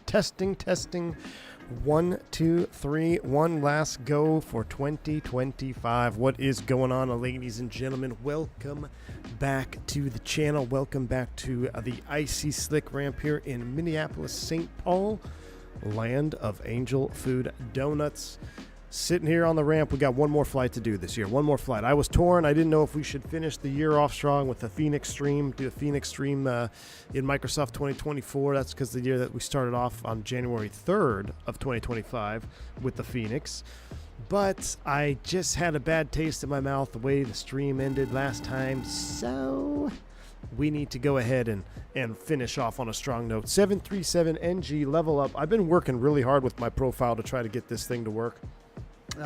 Testing, testing. 1, 2, 3. One last go for 2025. What is going on, ladies and gentlemen? Welcome back to the channel. Welcome back to the icy slick ramp here in Minneapolis, St. Paul, land of angel food donuts. Sitting here on the ramp, we got one more flight to do this year. One more flight. I was torn. I didn't know if we should finish the year off strong with the Phoenix Stream, do a Phoenix Stream in Microsoft 2024. That's because the year that we started off on January 3rd of 2025 with the Phoenix. But I just had a bad taste in my mouth the way the stream ended last time. So we need to go ahead and finish off on a strong note. 737NG level up. I've been working really hard with my profile to try to get this thing to work.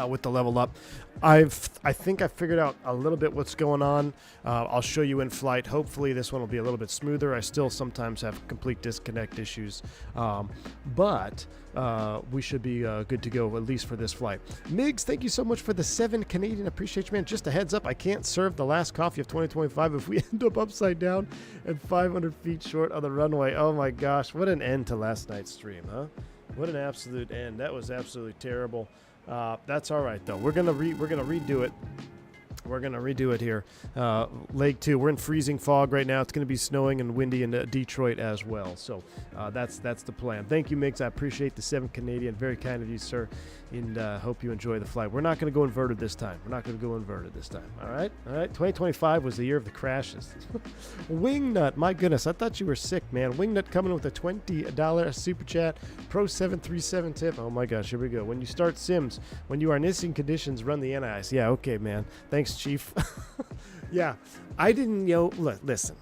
With the level up, I think I figured out a little bit what's going on. I'll show you in flight. Hopefully this one will be a little bit smoother. I still sometimes have complete disconnect issues, but we should be good to go, at least for this flight. Migs, thank you so much for the 7 Canadian. Appreciate you, man. Just a heads up, I can't serve the last coffee of 2025 if we end up upside down and 500 feet short of the runway. Oh my gosh, what an end to last night's stream, huh? What an absolute end. That was absolutely terrible. That's all right though. We're gonna redo it. We're gonna redo it here. Leg 2. We're in freezing fog right now. It's gonna be snowing and windy in Detroit as well. So that's the plan. Thank you, Migs. I appreciate the 7 Canadian. Very kind of you, sir. And hope you enjoy the flight. We're not gonna go inverted this time. All right. 2025 was the year of the crashes. Wingnut, my goodness, I thought you were sick, man. Wingnut coming with a $20 super chat. Pro 737 tip. Oh my gosh, here we go. When you start sims, when you are in icing conditions, run the NIS. Yeah, okay, man. Thanks, Chief. Yeah, I didn't, listen.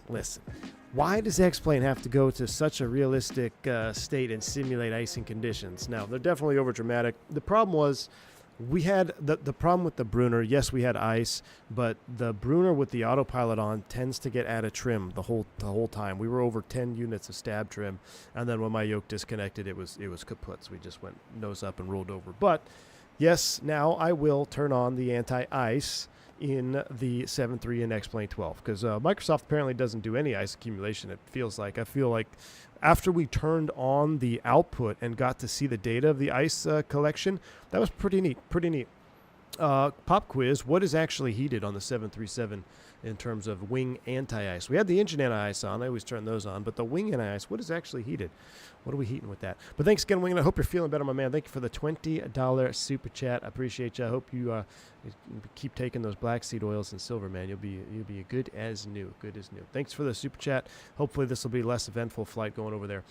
Why does X-Plane have to go to such a realistic state and simulate icing conditions? Now, they're definitely over dramatic. The problem was we had the problem with the Brunner. Yes, we had ice, but the Brunner with the autopilot on tends to get out of trim the whole time. We were over 10 units of stab trim, and then when my yoke disconnected, it was kaput. So we just went nose up and rolled over. But yes, now I will turn on the anti-ice in the 7.3 and X-Plane 12 because Microsoft apparently doesn't do any ice accumulation. It feels like I feel like after we turned on the output and got to see the data of the ice collection, that was pretty neat. Pop quiz: what is actually heated on the 737 in terms of wing anti-ice? We had the engine anti-ice on. I always turn those on, but the wing anti-ice, what is actually heated? What are we heating with that? But thanks again, Wing. I hope you're feeling better, my man. Thank you for the $20 super chat. I appreciate you. I hope you keep taking those black seed oils and silver, man. You'll be good as new. Thanks for the super chat. Hopefully this will be a less eventful flight going over there.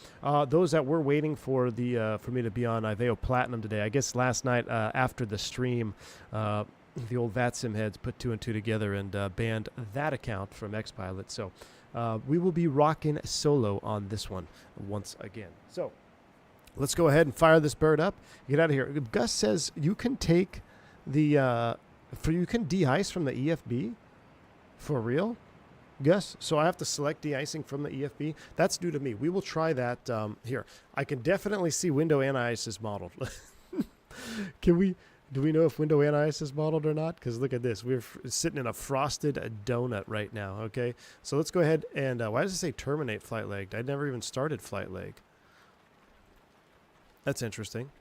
Those that were waiting for for me to be on Iveo Platinum today, I guess last night after the stream, the old VATSIM heads put 2 and 2 together and banned that account from XPilot. So we will be rocking solo on this one once again. So let's go ahead and fire this bird up. Get out of here. Gus says you can take the you can de-ice from the EFB for real, Gus. So I have to select de-icing from the EFB. That's new to me. We will try that here. I can definitely see window anti-ice is modeled. Do we know if window anti-ice is modeled or not? Because look at this. We're sitting in a frosted donut right now, okay? So let's go ahead and... why does it say terminate flight leg? I never even started flight leg. That's interesting.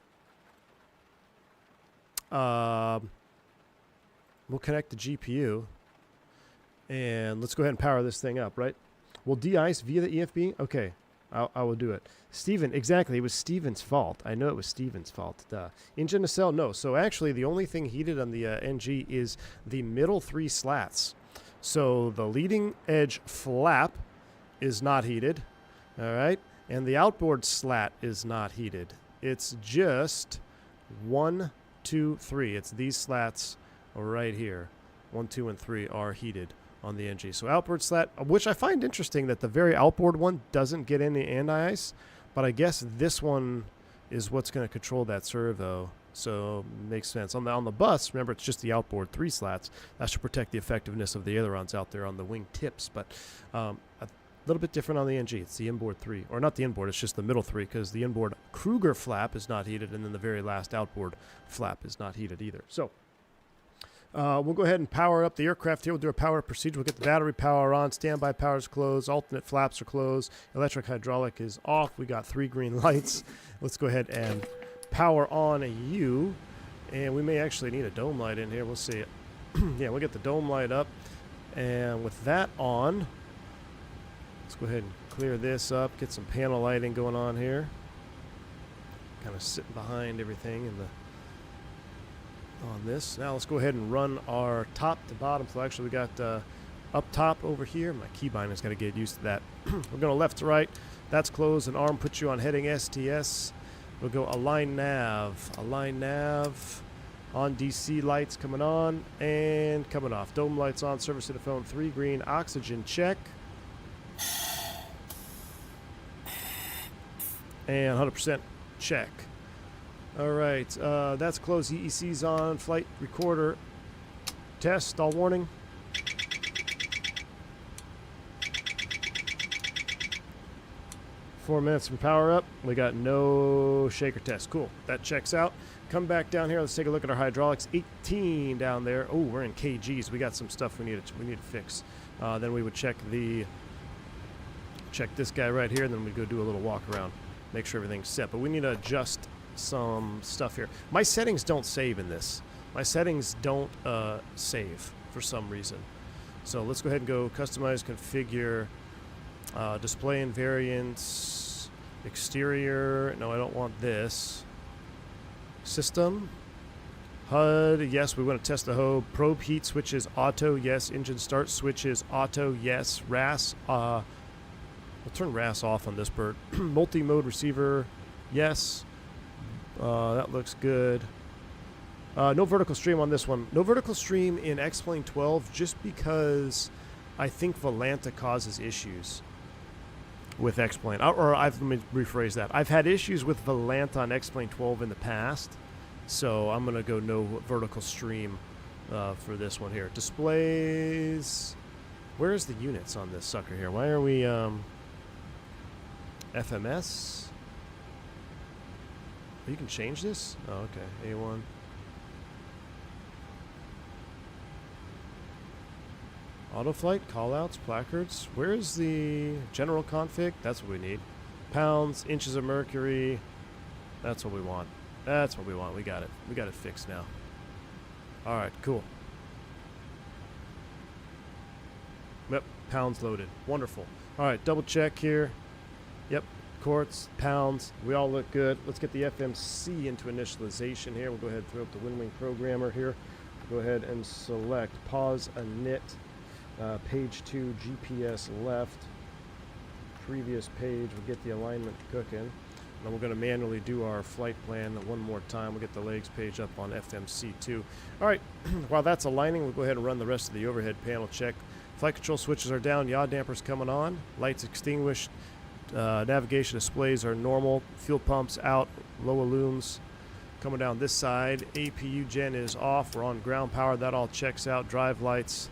We'll connect the GPU. And let's go ahead and power this thing up, right? We'll de-ice via the EFB? Okay. I will do it. Steven, exactly. It was Steven's fault. I know it was Steven's fault. Engine nacelle, no. So actually, the only thing heated on the NG is the middle 3 slats. So the leading edge flap is not heated. All right. And the outboard slat is not heated. It's just 1, 2, 3. It's these slats right here. 1, 2, and 3 are heated on the NG. So outboard slat, which I find interesting that the very outboard one doesn't get any anti-ice, but I guess this one is what's going to control that servo. So makes sense. On the bus, remember, it's just the outboard 3 slats. That should protect the effectiveness of the ailerons out there on the wing tips. But a little bit different on the NG. It's the inboard 3. Or not the inboard, it's just the middle 3, because the inboard Kruger flap is not heated, and then the very last outboard flap is not heated either. So We'll go ahead and power up the aircraft here. We'll do a power procedure. We'll get the battery power on. Standby power is closed. Alternate flaps are closed. Electric hydraulic is off. We got 3 green lights. Let's go ahead and power on you. And we may actually need a dome light in here. We'll see it. Yeah, we'll get the dome light up. And with that on, let's go ahead and clear this up. Get some panel lighting going on here. Kind of sitting behind everything in the on this. Now let's go ahead and run our top to bottom. So actually we got up top over here. My keybinder's got to get used to that. We're going left to right. That's closed. An arm puts you on heading STS. We'll go align nav. Align nav. On DC lights coming on and coming off. Dome lights on. Service to the phone. 3 green. Oxygen check. And 100% check. All right, that's closed. EEC's on. Flight recorder test. All warning. Four minutes from power up. We got no shaker test. Cool. That checks out. Come back down here. Let's take a look at our hydraulics. 18 down there. Oh, we're in kgs. We got some stuff we need to fix. Then we would check this guy right here, and then we go do a little walk around. Make sure everything's set. But we need to adjust some stuff here. My settings don't save in this. My settings don't save for some reason. So let's go ahead and go customize, configure, display invariants, exterior. No, I don't want this. System, HUD, yes, we want to test the HOB. Probe heat switches, auto, yes. Engine start switches, auto, yes. RAS, we'll turn RAS off on this bird. Multi-mode receiver, yes. That looks good. No vertical stream on this one. No vertical stream in X-Plane 12 just because I think Volanta causes issues with X-Plane. Let me rephrase that. I've had issues with Volanta on X-Plane 12 in the past, so I'm going to go no vertical stream for this one here. Displays. Where's the units on this sucker here? Why are we FMS? You can change this? Oh, okay. A1. Autoflight, callouts, placards. Where's the general config? That's what we need. Pounds, inches of mercury. That's what we want. That's what we want. We got it. We got it fixed now. All right, cool. Yep, pounds loaded. Wonderful. All right, double check here. Yep. Quarts, pounds, we all look good. Let's get the FMC into initialization here. We'll go ahead and throw up the WinWing programmer here. Go ahead and select pause init, page 2, GPS left, previous page. We'll get the alignment cooking. Then we're going to manually do our flight plan one more time. We'll get the legs page up on FMC2. All right, while that's aligning, we'll go ahead and run the rest of the overhead panel check. Flight control switches are down, yaw dampers coming on, lights extinguished. Navigation displays are normal. Fuel pumps out. Low looms coming down this side. APU gen is off. We're on ground power. That all checks out. Drive lights,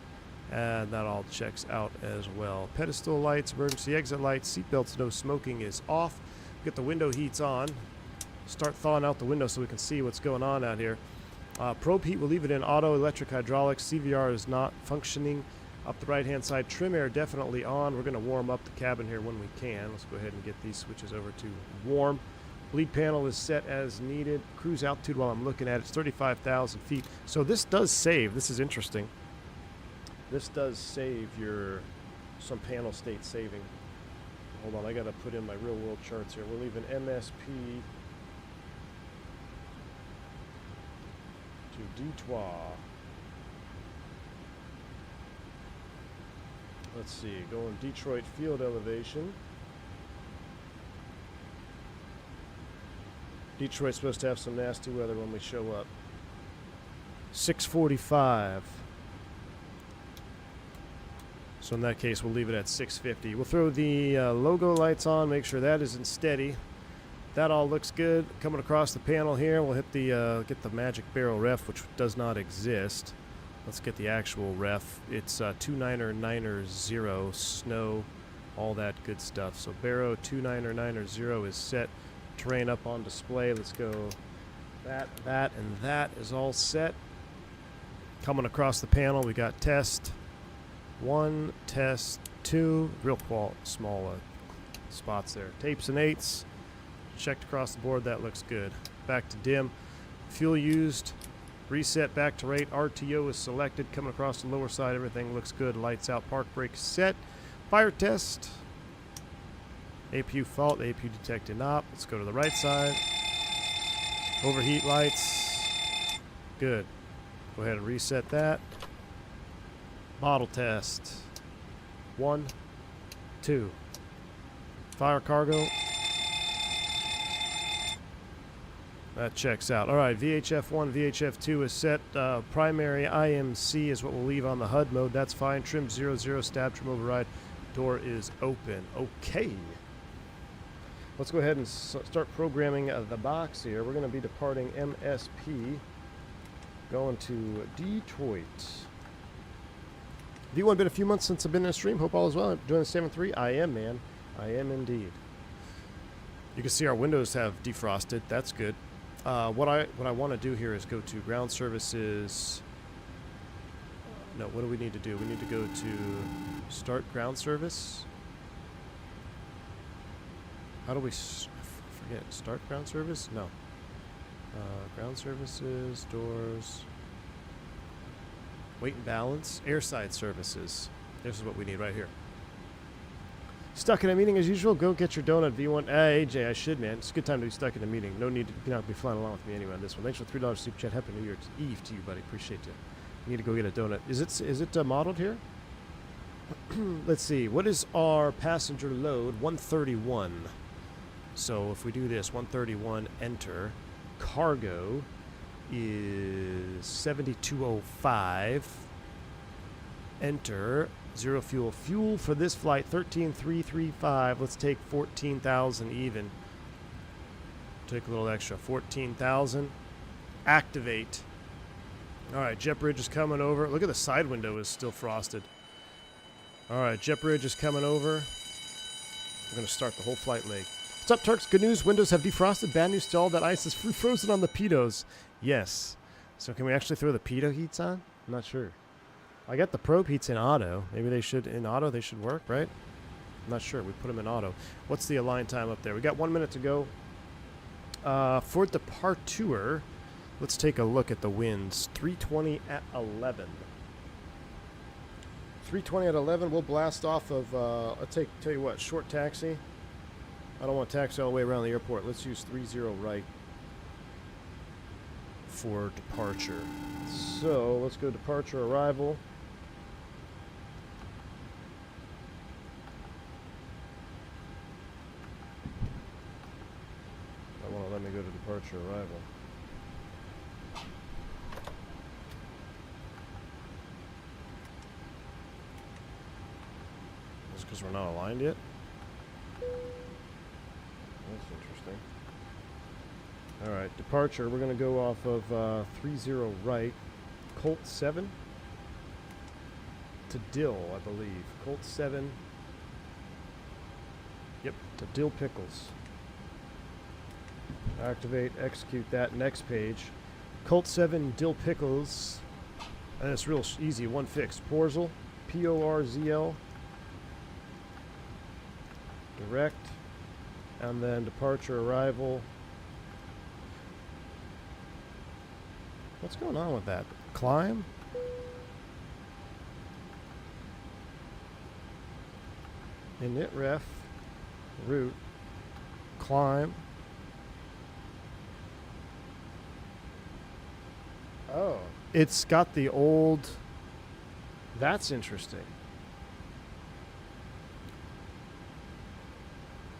and that all checks out as well. Pedestal lights, emergency exit lights, seatbelts, no smoking is off. Get the window heats on. Start thawing out the window so we can see what's going on out here. Probe heat, we'll leave it in auto. Electric hydraulics, CVR is not functioning. Up the right-hand side, trim air definitely on. We're going to warm up the cabin here when we can. Let's go ahead and get these switches over to warm. Bleed panel is set as needed. Cruise altitude while I'm looking at it, it's 35,000 feet. So this does save. This is interesting. This does save some panel state saving. Hold on, I got to put in my real-world charts here. We're leaving MSP to Detroit. Let's see, going Detroit field elevation. Detroit's supposed to have some nasty weather when we show up. 645. So in that case, we'll leave it at 650. We'll throw the logo lights on, make sure that isn't steady. That all looks good. Coming across the panel here, we'll hit the get the magic barrel ref, which does not exist. Let's get the actual ref. It's 29990 snow, all that good stuff. So Barrow 29990 is set. Terrain up on display. Let's go. That, and that is all set. Coming across the panel, we got test 1, test 2, real small spots there. Tapes and 8s, checked across the board, that looks good. Back to dim, fuel used, reset back to rate, RTO is selected, coming across the lower side, everything looks good, lights out, park brake set, fire test, APU fault, APU detected op, let's go to the right side, overheat lights, good. Go ahead and reset that. Bottle test. 1, 2. Fire cargo. That checks out. All right, VHF1, VHF2 is set. Primary IMC is what we'll leave on the HUD mode. That's fine. Trim 00, stab trim override. Door is open. Okay. Let's go ahead and start programming the box here. We're going to be departing MSP. Going to Detroit. V1, been a few months since I've been in a stream. Hope all is well. Doing the 7.3. I am, man. I am indeed. You can see our windows have defrosted. That's good. What I want to do here is go to ground services. No, what do we need to do? We need to go to start ground service. How do we forget? Start ground service? No. Ground services, doors, weight and balance, airside services. This is what we need right here. Stuck in a meeting as usual. Go get your donut, V1. Hey, AJ, I should, man. It's a good time to be stuck in a meeting. No need to be flying along with me anyway on this one. Thanks for $3 super chat. Happy New Year's Eve to you, buddy. Appreciate you. You need to go get a donut. Is it modeled here? Let's see. What is our passenger load? 131. So if we do this, 131, enter. Cargo is 7205. Enter. Zero fuel. Fuel for this flight 13,335. Let's take 14,000 even. Take a little extra. 14,000. Activate. All right, jet bridge is coming over. Look at the side window is still frosted. All right, jet bridge is coming over. We're going to start the whole flight leg. What's up, Turks? Good news. Windows have defrosted. Bad news to all. That ice is frozen on the pitos. Yes. So can we actually throw the pitot heats on? I'm not sure. I got the probe heats in auto. Maybe they should, in auto, they should work, right? I'm not sure. We put them in auto. What's the align time up there? We got 1 minute to go. For departure, let's take a look at the winds. 320 at 11. 320 at 11. We'll blast off of, I'll tell you what, short taxi. I don't want to taxi all the way around the airport. Let's use 30 right for departure. So let's go departure arrival. I want to let me go to departure arrival. That's because we're not aligned yet. That's interesting. All right, departure. We're going to go off of 30 right, Colt 7 to Dill, I believe. Colt 7. Yep, to Dill Pickles. Activate, execute that. Next page. Colt 7 Dill Pickles. And it's real easy. One fix. Porzel. P-O-R-Z-L. Direct. And then departure arrival. What's going on with that? Climb? Init ref. Route. Climb. Oh. It's got the old... That's interesting.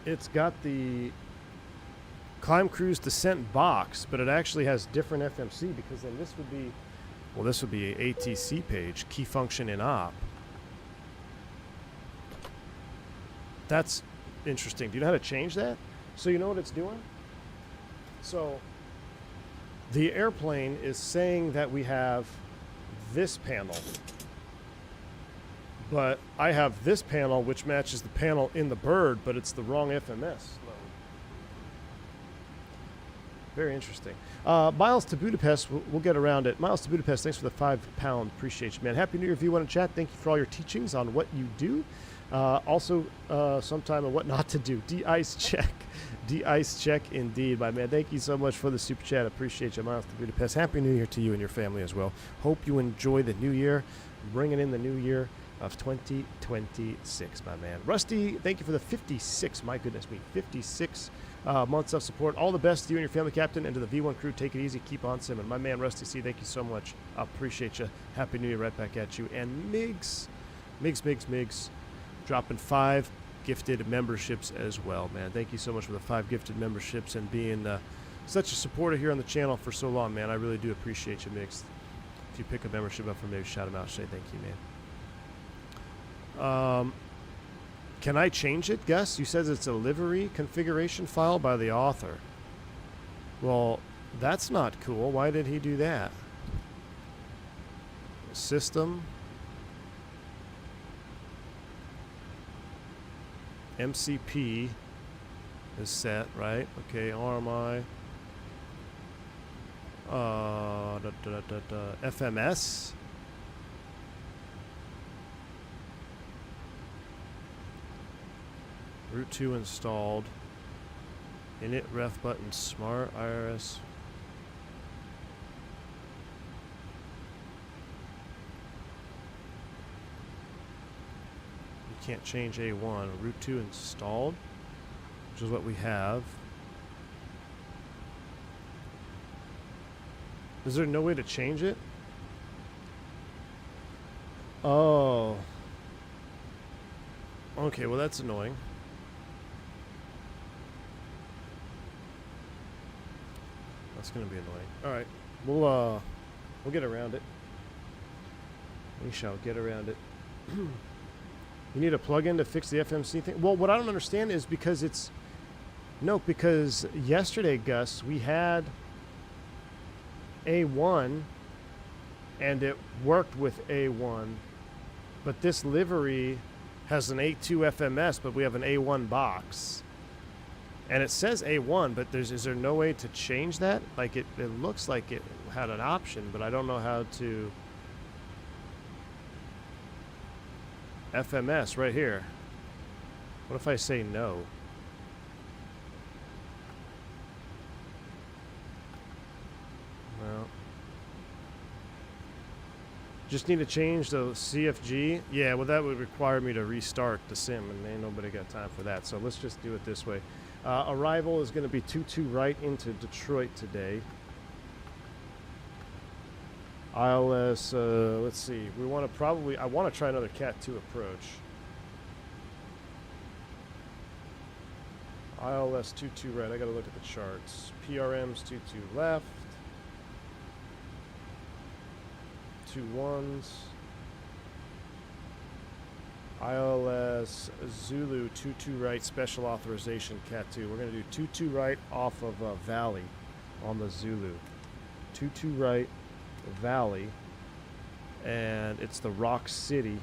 It's got the climb cruise descent box, but it actually has different FMC because then this would be, well, this would be a ATC page, key function in op. That's interesting. Do you know how to change that? So you know what it's doing? So the airplane is saying that we have this panel, but I have this panel which matches the panel in the bird, but it's the wrong FMS. Very interesting. Miles to Budapest, we'll get around it. Miles to Budapest, thanks for the £5. Appreciate you, man. Happy New Year if you want to chat. Thank you for all your teachings on what you do. Also, sometime on what not to do. De-ice check. De-ice check indeed, my man. Thank you so much for the super chat. Appreciate you, Miles to Budapest. Happy New Year to you and your family as well. Hope you enjoy the new year. Bringing in the new year of 2026, my man. Rusty, thank you for the 56. My goodness me, 56 months of support. All the best to you and your family, Captain, and to the V1 crew. Take it easy. Keep on simming. My man, Rusty C, thank you so much. I appreciate you. Happy New Year right back at you. And Migs, dropping 5 gifted memberships as well, man. Thank you so much for the 5 gifted memberships and being such a supporter here on the channel for so long, man. I really do appreciate you, Migs. If you pick a membership up for me, shout them out. Say thank you, man. Can I change it, Gus? You says it's a livery configuration file by the author. Well, that's not cool. Why did he do that? System. MCP is set, right? Okay, RMI. FMS. Route 2 installed. Init ref button smart IRS. You can't change A1. Route 2 installed, which is what we have. Is there no way to change it? Oh. Okay, well that's annoying. That's gonna be annoying. All right, we'll get around it. We shall get around it. You need a plugin to fix the FMC thing. Well, what I don't understand is because because yesterday, Gus, we had A1 and it worked with A1, but this livery has an A2 FMS, but we have an A1 box. And it says A1, but is there no way to change that? Like it looks like it had an option, but I don't know how to. FMS right here. What if I say no? Well, just need to change the CFG. Yeah, well that would require me to restart the sim, and ain't nobody got time for that. So let's just do it this way. Arrival is going to be 22 right into Detroit today. ILS, let's see. We want to I want to try another Cat 2 approach. ILS 22 right. I got to look at the charts. PRM's 22 left. 2 ones. ILS Zulu 22 right special authorization Cat 2. We're going to do 22 right off of Valley on the Zulu. 22 right Valley, and it's the Rock City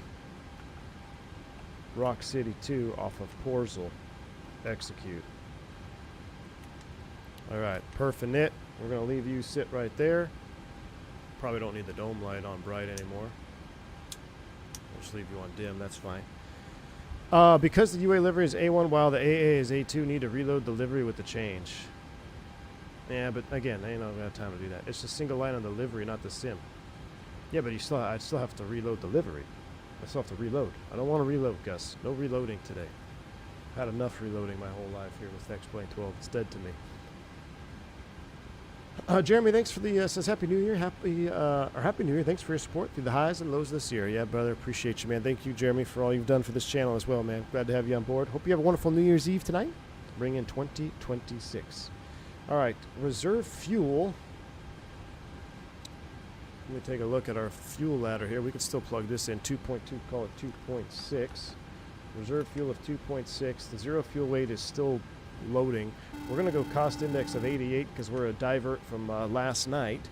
2 off of Porzel. Execute. Alright, perf init. We're going to leave you sit right there. Probably don't need the dome light on bright anymore. We'll just leave you on dim, that's fine. Because the UA livery is A1 while the AA is A2, need to reload the livery with the change. Yeah, but again, I ain't not got time to do that. It's a single line on the livery, not the sim. Yeah, but I still have to reload the livery. I still have to reload. I don't want to reload, Gus. No reloading today. I've had enough reloading my whole life here with X-Plane 12. It's dead to me. Jeremy, thanks for the says Happy New Year. Happy New Year. Thanks for your support through the highs and lows this year. Yeah, brother, appreciate you, man. Thank you, Jeremy, for all you've done for this channel as well, man. Glad to have you on board. Hope you have a wonderful New Year's Eve tonight. Bring in 2026. All right, reserve fuel. Let me take a look at our fuel ladder here. We can still plug this in. 2.2, call it 2.6. Reserve fuel of 2.6. The zero fuel weight is still loading. We're going to go cost index of 88 because we're a divert from last night.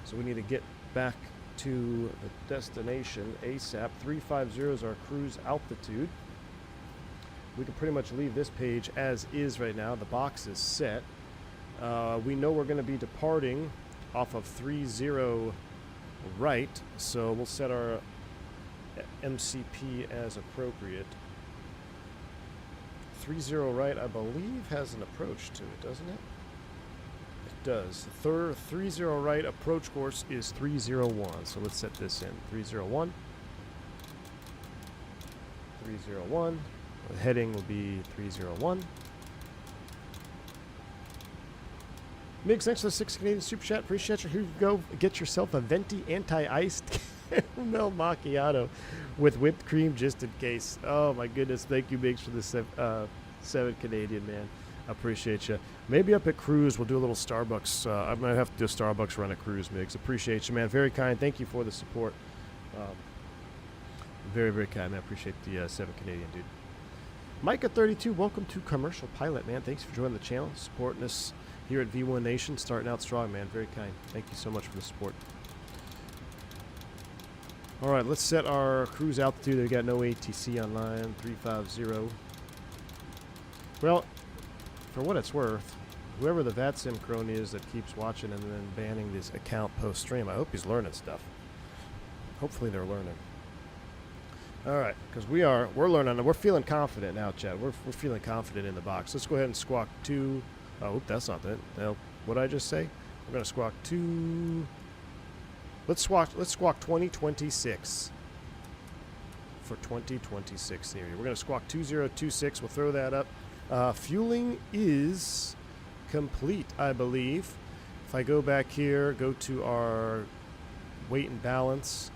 So we need to get back to the destination ASAP. 350 is our cruise altitude. We can pretty much leave this page as is right now. The box is set. We know we're going to be departing off of 30 right, so we'll set our MCP as appropriate. 30 right, I believe, has an approach to it, doesn't it? It does. The 30 right approach course is 301, so let's set this in. 301. 301. The heading will be 301. Migs, thanks for the 6 Canadian Super Chat. Appreciate you. Here you go. Get yourself a venti anti-iced caramel macchiato with whipped cream just in case. Oh, my goodness. Thank you, Migs, for the 7 Canadian, man. I appreciate you. Maybe up at Cruise, we'll do a little Starbucks. I might have to do a Starbucks run at Cruise, Migs. Appreciate you, man. Very kind. Thank you for the support. Very, very kind, man. I appreciate the 7 Canadian, dude. Micah32, welcome to Commercial Pilot, man. Thanks for joining the channel, supporting us here at V1 Nation, starting out strong, man. Very kind. Thank you so much for the support. All right, let's set our cruise altitude. We got no ATC online, 350. Well, for what it's worth, whoever the VATSIM crony is that keeps watching and then banning this account post-stream, I hope he's learning stuff. Hopefully they're learning. All right, because we're learning, and we're feeling confident now, Chad. We're feeling confident in the box. Let's go ahead and squawk 2. Oh, that's not that. No, what did I just say? We're gonna squawk 2. Let's squawk 2026 for 2026 theory. We're gonna squawk 2026. We'll throw that up. Fueling is complete, I believe. If I go back here, go to our weight and balance.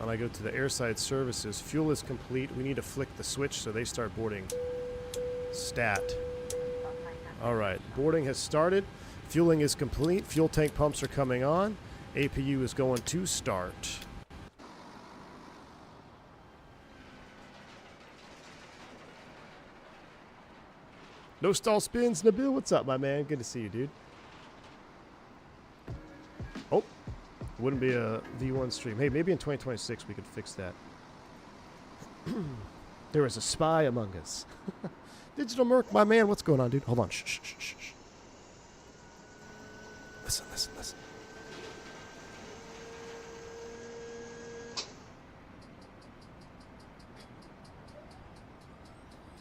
And I go to the airside services. Fuel is complete. We need to flick the switch so they start boarding. Stat. All right, boarding has started. Fueling is complete. Fuel tank pumps are coming on. APU is going to start. No stall spins. Nabil, what's up, my man? Good to see you, dude. Oh. Wouldn't be a V1 stream. Hey, maybe in 2026 we could fix that. There is a spy among us. Digital Merc, my man, what's going on, dude? Hold on. Shh, shh, shh, shh. Listen, listen, listen.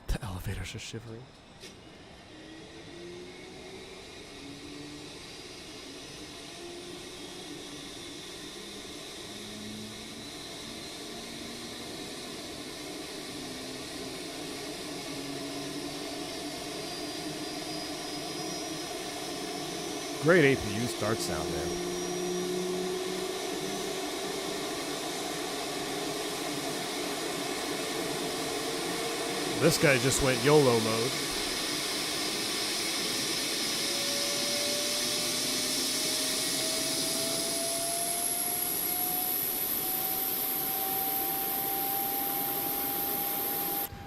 The elevators are shivering. Great APU start sound there. This guy just went YOLO mode.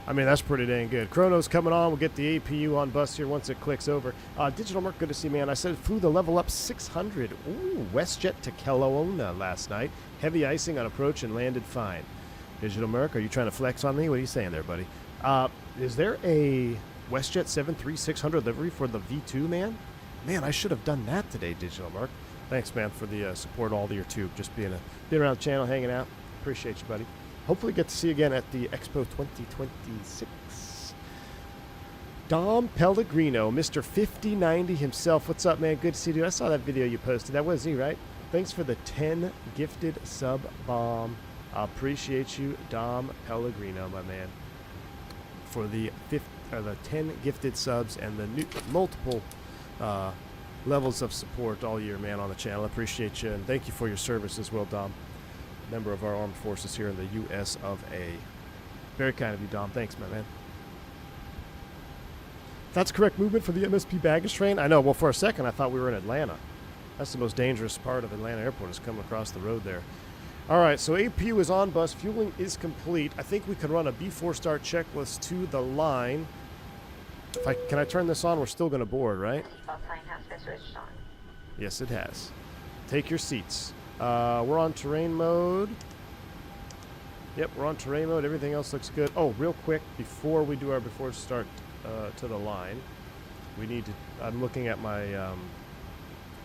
I mean, that's pretty dang good. Chrono's coming on. We'll get the APU on bus here once it clicks over. Digital Merc, good to see you, man. I said flew the level up 600. Ooh, WestJet to Kelowna last night. Heavy icing on approach and landed fine. Digital Merc, are you trying to flex on me? What are you saying there, buddy? Is there a WestJet 73600 livery for the V2, man? Man, I should have done that today, Digital Merc. Thanks, man, for the support all year, too. Just being around the channel, hanging out. Appreciate you, buddy. Hopefully get to see you again at the Expo 2026. Dom Pellegrino, Mr. 5090 himself. What's up, man? Good to see you. I saw that video you posted. That was you, right? Thanks for the 10 gifted sub bomb. I appreciate you, Dom Pellegrino, my man, for the 10 gifted subs and the multiple levels of support all year, man, on the channel. I appreciate you, and thank you for your service as well, Dom. Member of our armed forces here in the U.S. of A. Very kind of you, Dom. Thanks, my man. That's correct movement for the MSP baggage train? I know. Well, for a second, I thought we were in Atlanta. That's the most dangerous part of Atlanta Airport, is coming across the road there. All right, so APU is on bus. Fueling is complete. I think we can run a before start checklist to the line. Can I turn this on? We're still going to board, right? Sign has been switched on. Yes, it has. Take your seats. We're on terrain mode. Yep, we're on terrain mode. Everything else looks good. Oh, real quick, before we do our before start to the line, we need to, I'm looking at my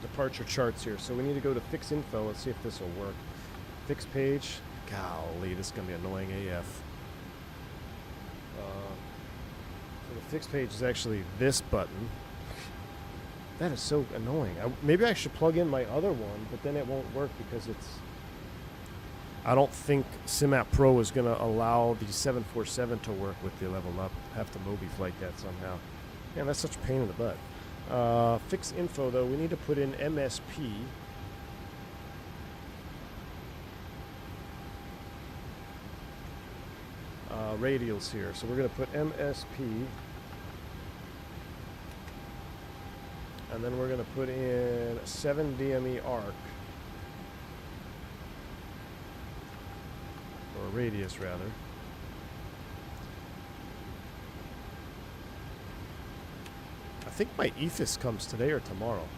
departure charts here, so we need to go to fix info and see if this will work. Fix page. Golly, this is going to be annoying AF. So the fix page is actually this button. That is so annoying. Maybe I should plug in my other one, but then it won't work because it's... I don't think SimApp Pro is going to allow the 747 to work with the level up. Have to Mobi flight that somehow. Man, that's such a pain in the butt. Fix info, though. We need to put in MSP. Radials here. So we're going to put MSP. And then we're going to put in 7 DME arc. Or radius, rather. I think my EFIS comes today or tomorrow.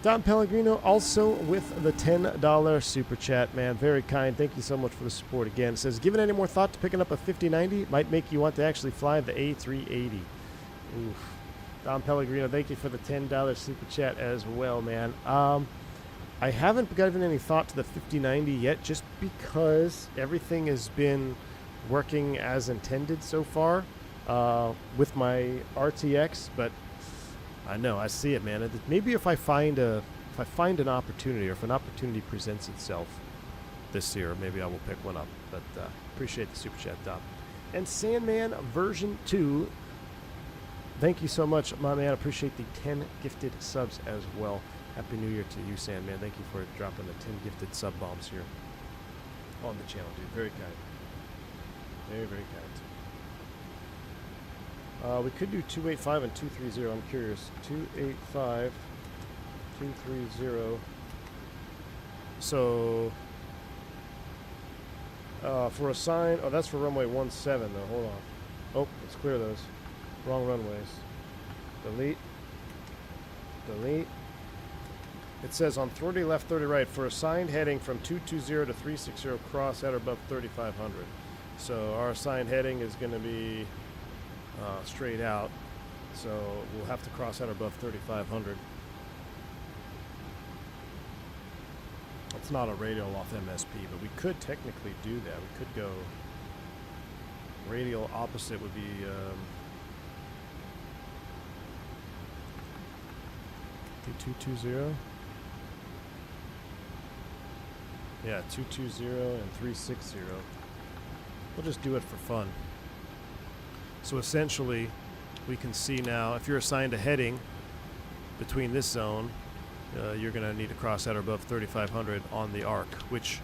Don Pellegrino also with the $10 super chat, man. Very kind. Thank you so much for the support again. It says, given any more thought to picking up a 5090, might make you want to actually fly the A380. Oof. Don Pellegrino, thank you for the $10 super chat as well, man. I haven't given any thought to the 5090 yet, just because everything has been working as intended so far with my RTX, but I know, I see it, man. Maybe if I find an opportunity, or if an opportunity presents itself this year, maybe I will pick one up. But appreciate the super chat, Dom. And Sandman version 2, thank you so much, my man. Appreciate the 10 gifted subs as well. Happy New Year to you, Sandman. Thank you for dropping the 10 gifted sub bombs here on the channel, dude. Very kind. Very, very kind. We could do 285 and 230. I'm curious. 285, 230. So, for a sign, oh, that's for runway 17 though. Hold on. Oh, let's clear those. Wrong runways. Delete. Delete. It says on 30 left, 30 right for assigned heading from 220 to 360 cross at or above 3,500. So our assigned heading is going to be straight out. So we'll have to cross at or above 3,500. It's not a radial off MSP, but we could technically do that. We could go radial opposite would be 220. Yeah, 220 and 360. We'll just do it for fun. So essentially, we can see now, if you're assigned a heading between this zone, you're going to need to cross at or above 3,500 on the arc, which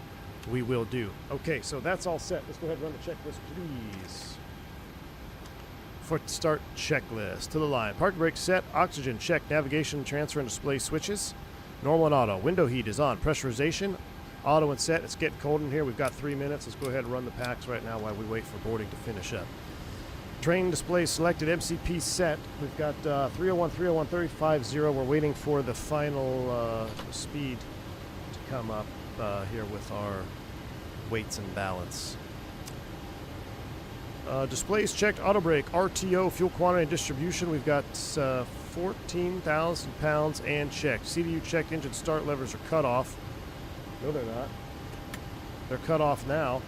we will do. Okay, so that's all set. Let's go ahead and run the checklist, please. For start checklist, to the line. Park brake set, oxygen check, navigation, transfer, and display switches. Normal and auto. Window heat is on. Pressurization, auto and set. It's getting cold in here. We've got 3 minutes. Let's go ahead and run the packs right now while we wait for boarding to finish up. Train display selected, MCP set. We've got 301, 301, 350. We're waiting for the final speed to come up here with our weights and balance. Displays checked, auto brake, RTO, fuel quantity and distribution. We've got 14,000 pounds and checked. CDU checked, engine start levers are cut off. No, they're not. They're cut off now.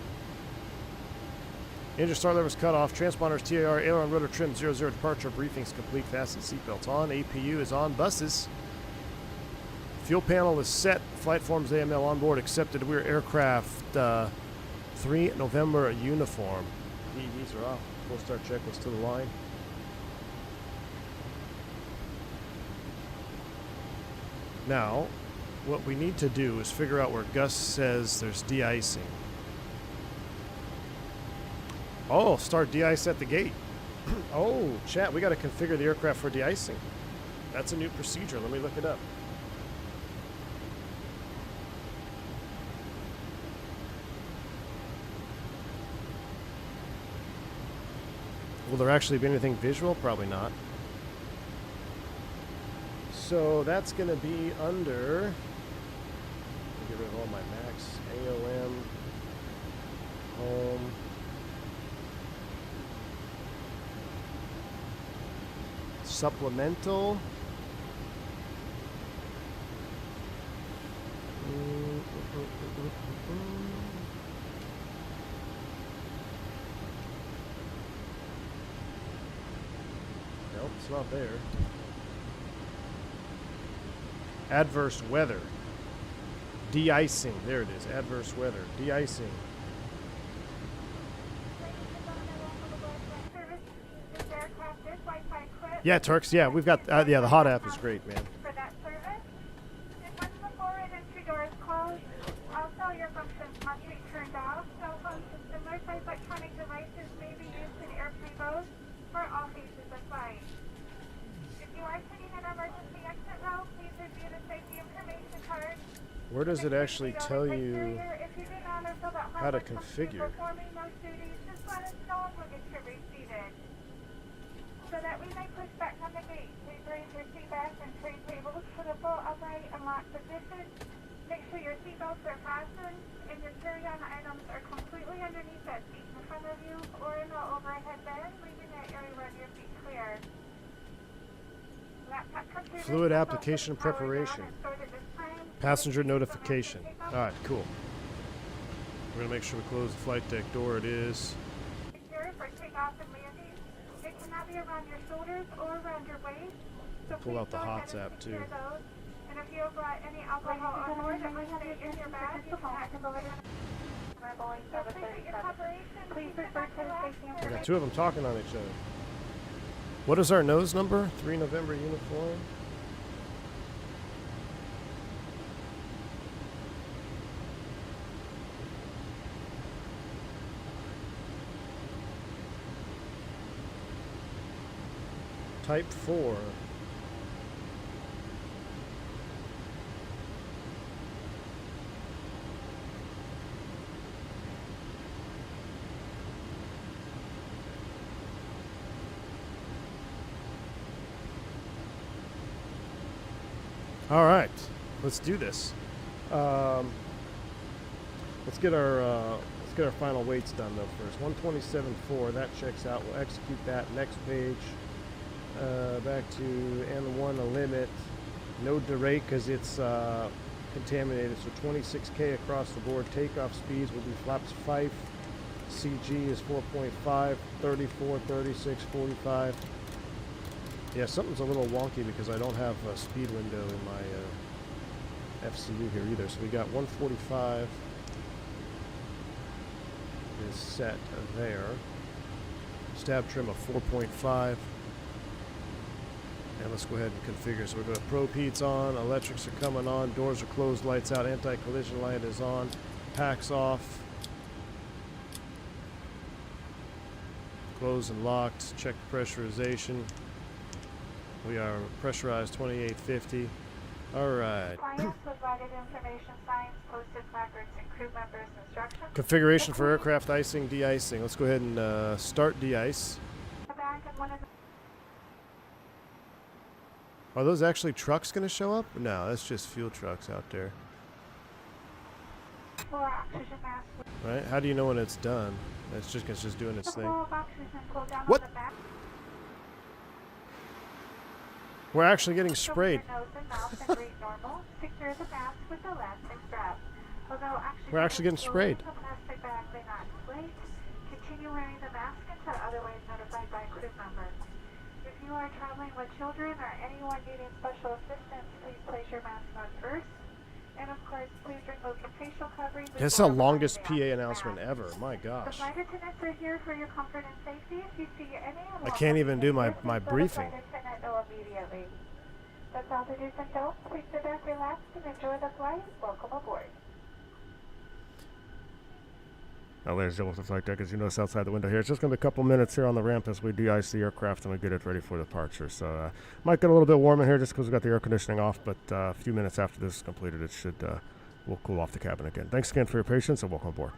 Engine start levers cut off. Transponders TAR, aileron rotor trim 00 departure. Briefings complete. Fasten seatbelts on. APU is on. Buses. Fuel panel is set. Flight forms AML on board. Accepted. We're aircraft 3 November uniform. PEDs are off. Full start checklist to the line. Now, what we need to do is figure out where Gus says there's de-icing. Oh, start de-ice at the gate. Oh, chat, we got to configure the aircraft for de-icing. That's a new procedure. Let me look it up. Will there actually be anything visual? Probably not. So that's going to be under... Let me get rid of all my Macs. AOM. Home. supplemental. Nope, it's not there. Adverse weather. De-icing. There it is. Adverse weather. De-icing. Yeah, Turks. Yeah, we've got. Yeah, the hot app is great, man. For that service, and once the forward entry door is closed, also your functions must be turned off. Cell phones and similar type electronic devices may be used in airplane modes for all phases of flight. If you are sitting in an emergency exit row, please review the safety information card. Where does it actually tell you how to configure? Performing those duties, just let us know and we'll get you reseated. So that we may push back on the gate, please raise your seat back and tray tables to the full upright and locked position. Make sure your seatbelts are fastened and your carry-on items are completely underneath that seat in front of you or in the overhead bin, leaving that area where your feet clear. Fluid application preparation. Passenger notification. Alright, cool. We're going to make sure we close the flight deck door. It is. For takeoff and landing, it cannot be around your shoulders or around your waist. So pull out the HOTS app too. And if you have brought any alcohol on board, it must stay in your bag. You cannot go in. Please refer to the safety information. We got two of them talking on each other. What is our nose number? 3 November uniform. Type 4. All right, let's do this. Let's get our final weights done though first. 127.4. That checks out. We'll execute that. Next page. Back to N1 a limit. No derate because it's contaminated. So 26K across the board. Takeoff speeds will be flaps 5. CG is 4.5, 34, 36, 45. Yeah, something's a little wonky because I don't have a speed window in my FCU here either. So we got 145 is set there. Stab trim of 4.5. And let's go ahead and configure. So we're going to probe heats on, electrics are coming on, doors are closed, lights out, anti-collision light is on, packs off. Closed and locked, check pressurization. We are pressurized 2850. All right. Clients provided information, signs, posted placards, and crew members' instructions. Configuration for aircraft icing, de-icing. Let's go ahead and start de-ice. Are those actually trucks going to show up? No, that's just fuel trucks out there. Right? How do you know when it's done? It's just doing its thing. What? We're actually getting sprayed. We're actually getting sprayed. Continue wearing the mask until otherwise notified by crew members. If you are traveling with children or anyone needing special assistance, please place your mask on first. And of course, please remove your facial covering. That's the longest PA announcement ever. My gosh. The flight attendants are here for your comfort and safety. If you see any, I can't even do my briefing. That's all the do's and don'ts. Please sit back, relax, and enjoy the flight. Welcome aboard. Now, ladies and gentlemen, the flight deck, as you notice outside the window here, it's just going to be a couple minutes here on the ramp as we de-ice the aircraft and we get it ready for departure. So, might get a little bit warm in here just because we got the air conditioning off, but a few minutes after this is completed, it should, we'll cool off the cabin again. Thanks again for your patience and welcome aboard.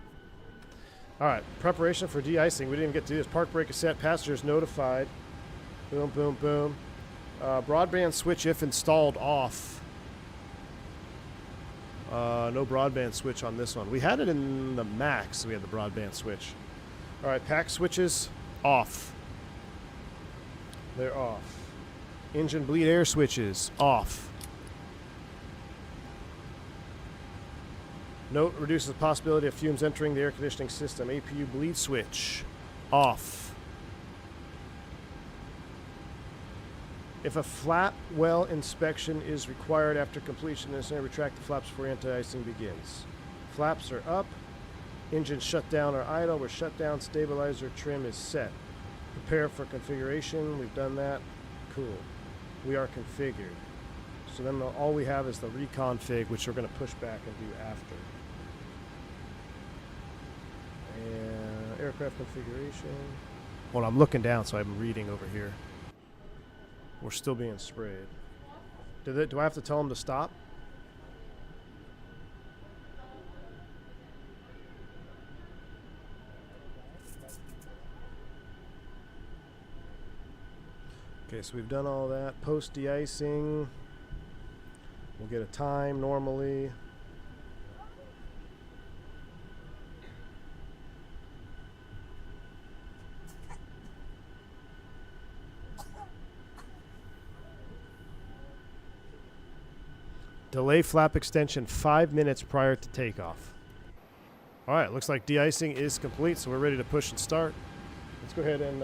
All right, preparation for de-icing. We didn't even get to do this. Park brake is set, passengers notified. Boom, boom, boom. Broadband switch if installed off. No broadband switch on this one. We had it in the Max. We had the broadband switch. All right, pack switches off. They're off. Engine bleed air switches off. Note, reduces the possibility of fumes entering the air conditioning system. APU bleed switch off. If a flap well inspection is required after completion, necessary retract the flaps before anti-icing begins. Flaps are up. Engine shutdown or idle, where shutdown stabilizer trim is set. Prepare for configuration. We've done that. Cool. We are configured. So then all we have is the reconfig, which we're going to push back and do after. And aircraft configuration. Hold on, I'm looking down, so I'm reading over here. We're still being sprayed. Do I have to tell them to stop? Okay, so we've done all that. Post de-icing. We'll get a time normally. Delay flap extension 5 minutes prior to takeoff. All right, looks like de-icing is complete, so we're ready to push and start. Let's go ahead and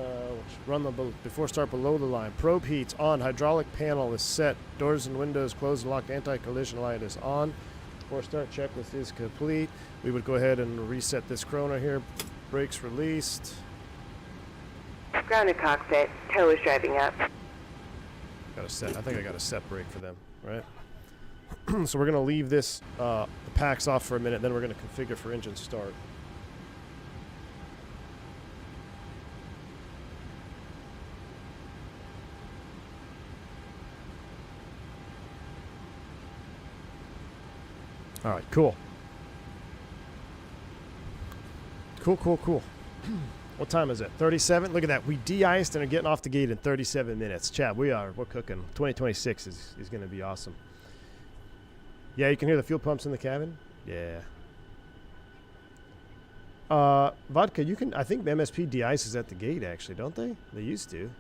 run the before start below the line. Probe heats on. Hydraulic panel is set. Doors and windows closed and locked. Anti-collision light is on. Before start checklist is complete. We would go ahead and reset this chrono here. Brakes released. Grounded cockpit. Tow is driving up. Got a set. I think I got a set brake for them, right? So we're going to leave this the packs off for a minute, then we're going to configure for engine start. All right, cool. Cool. What time is it? 37? Look at that. We de-iced and are getting off the gate in 37 minutes. Chad, we're cooking. 2026 is going to be awesome. Yeah, you can hear the fuel pumps in the cabin? Yeah. Vodka, you can, I think MSP de-ices at the gate, actually, don't they? They used to.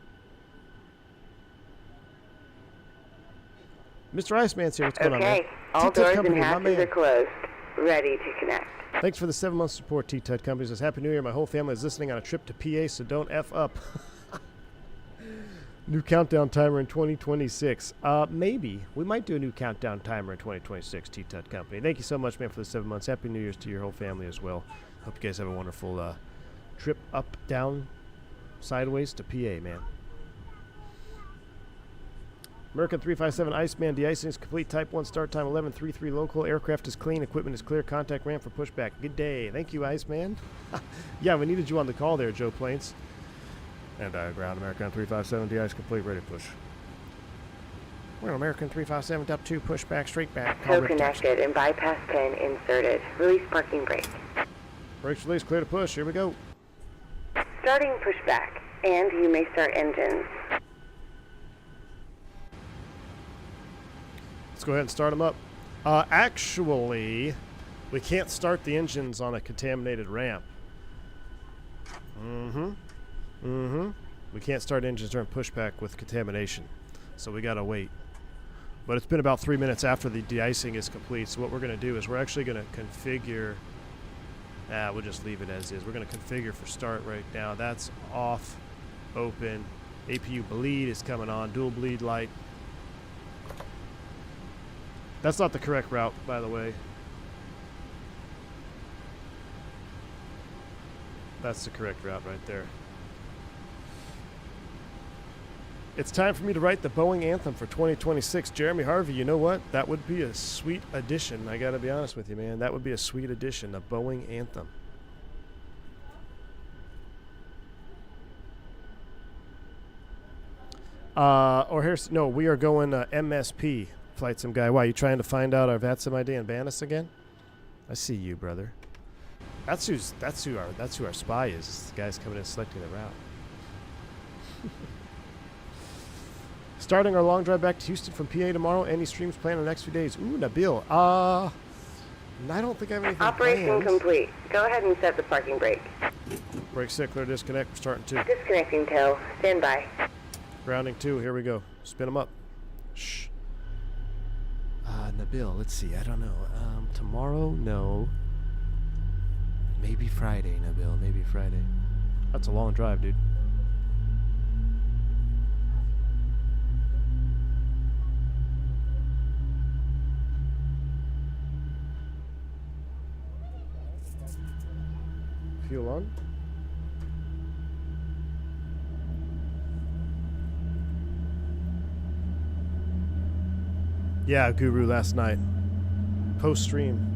Mr. Iceman's here. What's going on, man? Okay, all doors and hatches are closed. Ready to connect. Thanks for the 7-month support, T-Tut Company says, Happy New Year. My whole family is listening on a trip to PA, so don't F up. New countdown timer in 2026. Maybe. We might do a new countdown timer in 2026, T-Tut Company. Thank you so much, man, for the 7 months. Happy New Year's to your whole family as well. Hope you guys have a wonderful trip up, down, sideways to PA, man. American 357 Iceman de-icing is complete. Type 1 start time 11:33 local. Aircraft is clean. Equipment is clear. Contact ramp for pushback. Good day. Thank you, Iceman. Yeah, we needed you on the call there, Joe Plains. And ground American 357 de-ice complete. Ready to push. Well, American 357 up 2 pushback straight back. Tow connected and bypass pin inserted. Release parking brake. Brakes released. Clear to push. Here we go. Starting pushback, and you may start engines. Let's go ahead and start them up. Actually, we can't start the engines on a contaminated ramp. We can't start engines during pushback with contamination, so we gotta wait. But it's been about 3 minutes after the de-icing is complete, so what we're gonna do is we're actually gonna configure. We'll just leave it as is. We're gonna configure for start right now. That's off, open. APU bleed is coming on. Dual bleed light. That's not the correct route, by the way. That's the correct route right there. It's time for me to write the Boeing anthem for 2026. Jeremy Harvey, you know what? That would be a sweet addition. I gotta be honest with you, man. That would be a sweet addition, a Boeing anthem. We are going MSP. Flight Sim guy. Why, you trying to find out our VATSIM ID and ban us again? I see you, brother. That's who our spy is. It's the guy's coming in selecting the route. Starting our long drive back to Houston from PA tomorrow. Any streams planned in the next few days? Ooh, Nabil. I don't think I have anything Operation planned. complete. Go ahead and set the parking brake. Brake set, clear, disconnect. We're starting 2. Disconnecting tow. Stand by. Grounding 2. Here we go. Spin them up. Shh. Nabil, let's see. I don't know. Tomorrow? No. Maybe Friday, Nabil. Maybe Friday. That's a long drive, dude. Fuel on. Yeah, Guru last night. Post stream.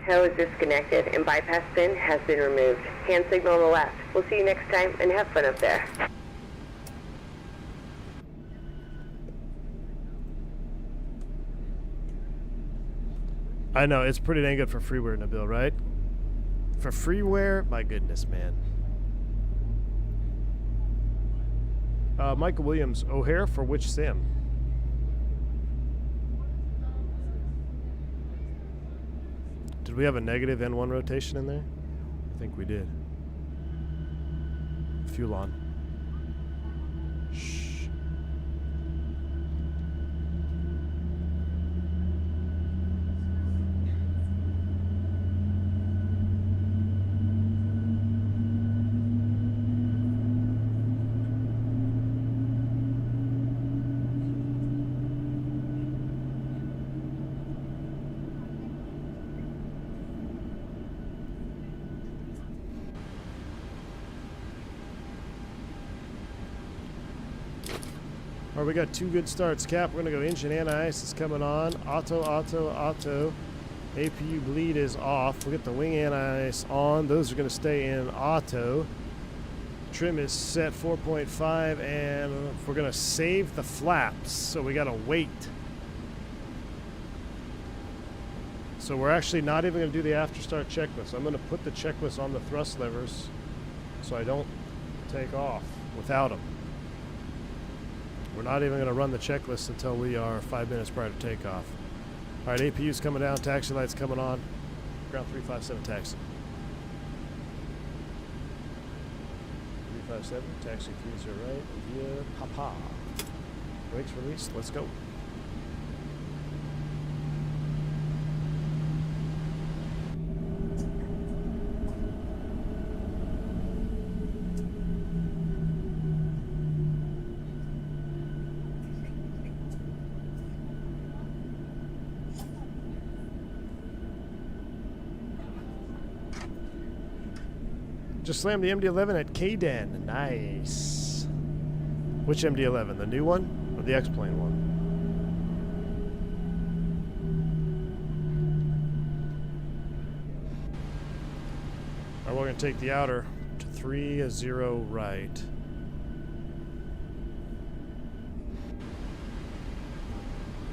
Tow is disconnected and bypass pin has been removed. Hand signal on the left. We'll see you next time and have fun up there. I know, it's pretty dang good for freeware, Nabil, right? For freeware, my goodness, man. Michael Williams, O'Hare for which sim? Did we have a negative N1 rotation in there? I think we did. Fuel on. Shh. All right, we got two good starts, Cap. We're going to go engine anti-ice is coming on. Auto, auto, auto. APU bleed is off. We'll get the wing anti-ice on. Those are going to stay in auto. Trim is set 4.5, and we're going to save the flaps, so we got to wait. So we're actually not even going to do the after start checklist. I'm going to put the checklist on the thrust levers so I don't take off without them. We're not even going to run the checklist until we are 5 minutes prior to takeoff. All right, APU's coming down, taxi lights coming on. Ground 357 taxi. 357, taxi 30 right, via Papa. Brakes released, let's go. Just slammed the MD-11 at K-Den. Nice. Which MD-11? The new one or the X-Plane one? All right, we're going to take the outer to 3-0 right.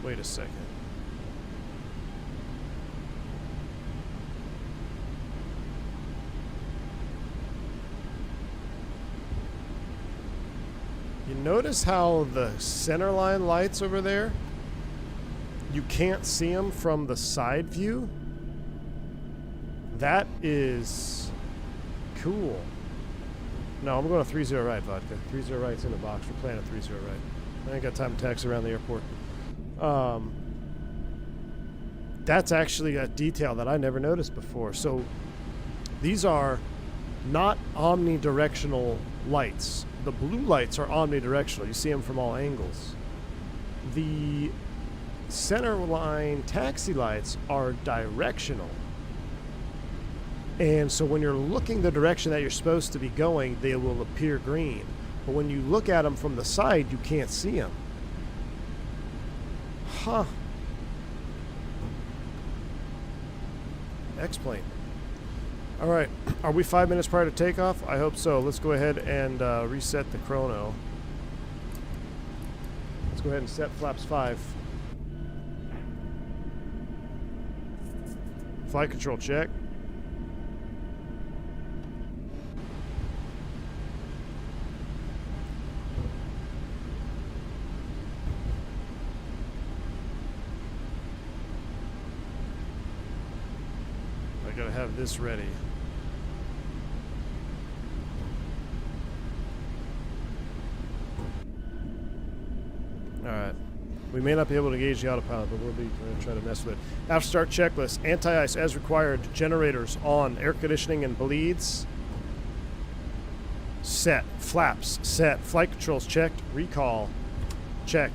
Wait a second. You notice how the center line lights over there, you can't see them from the side view? That is cool. No, I'm going to 3-0 right, Vodka. 3-0 right's in the box. We're playing at 3-0 right. I ain't got time to taxi around the airport. That's actually a detail that I never noticed before. So these are not omnidirectional lights. The blue lights are omnidirectional. You see them from all angles. The center line taxi lights are directional. And so when you're looking the direction that you're supposed to be going, they will appear green. But when you look at them from the side, you can't see them. Huh. X-Plane. All right, are we 5 minutes prior to takeoff? I hope so. Let's go ahead and reset the chrono. Let's go ahead and set flaps 5. Flight control check. gotta have this ready. Alright. We may not be able to gauge the autopilot, but we'll be going to try to mess with it. After start checklist. Anti-ice as required. Generators on. Air conditioning and bleeds. Set. Flaps. Set. Flight controls checked. Recall. Check.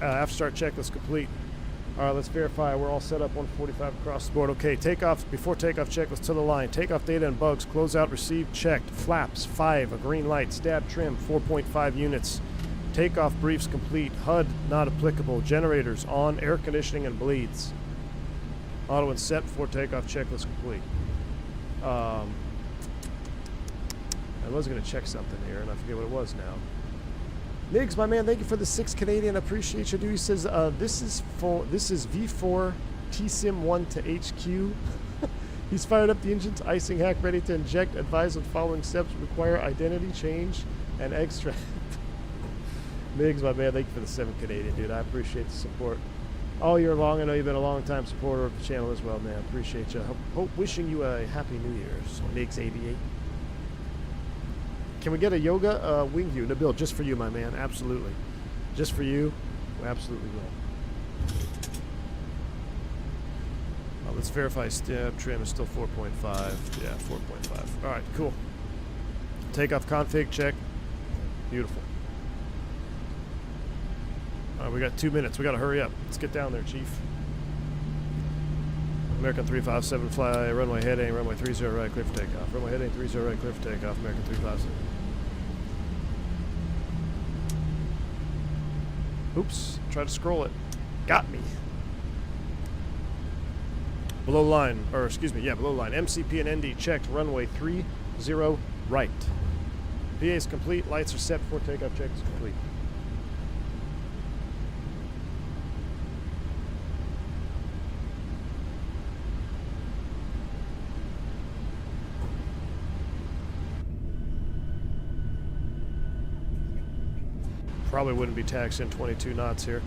After start checklist complete. Alright, let's verify. We're all set up 145 across the board. Okay, takeoff. Before takeoff checklist to the line. Takeoff data and bugs. Closeout received. Checked. Flaps. 5. A green light. Stab trim. 4.5 units. Takeoff briefs complete. HUD not applicable. Generators on. Air conditioning and bleeds. Auto and set before takeoff checklist complete. I was going to check something here, and I forget what it was now. Niggs, my man, thank you for the 6 Canadian. Appreciate you, dude. He says this is V4 TSIM-1 to HQ. He's fired up the engines. Icing hack ready to inject. Advise on following steps. Require identity change and extract. Migs, my man, thank you for the 7 Canadian, dude. I appreciate the support all year long. I know you've been a long-time supporter of the channel as well, man. Appreciate you. Wishing you a happy New Year's, Migs88. Can we get a yoga wing view? Nabil, just for you, my man. Absolutely. Just for you. We absolutely will. Let's verify stab trim is still 4.5. Yeah, 4.5. All right, cool. Takeoff config check. Beautiful. We got 2 minutes. We got to hurry up. Let's get down there, Chief. American 357 fly, runway heading, runway 30 right, clear for takeoff. Runway heading 30 right, clear for takeoff. American 357. Oops, tried to scroll it. Got me. Below line, or excuse me, yeah, below line. MCP and ND checked, runway 30 right. PA is complete, lights are set before takeoff check is complete. Probably wouldn't be taxiing 22 knots here.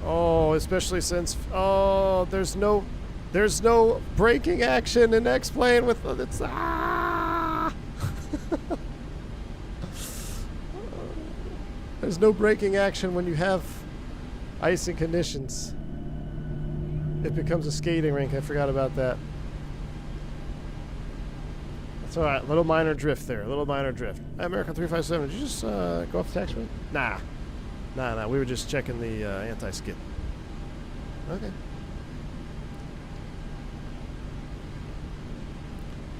Oh, especially since there's no braking action in X-plane with it's There's no braking action when you have icing conditions. It becomes a skating rink. I forgot about that. That's all right. Little minor drift there. Little minor drift. American 357. Did you just go off the taxiway? Nah. Nah. We were just checking the anti-skid. Okay.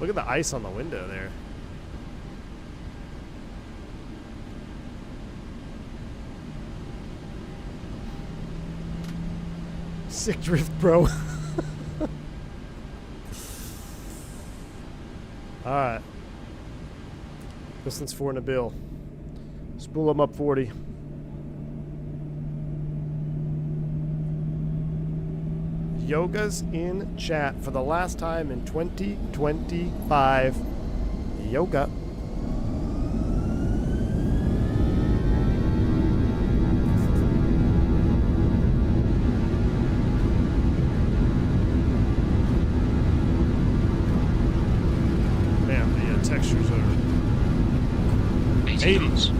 Look at the ice on the window there. Sick drift, bro. Alright. Distance 4 Nabil. Spool them up 40. Yoga's in chat for the last time in 2025. Yoga. Man, the textures are 80s.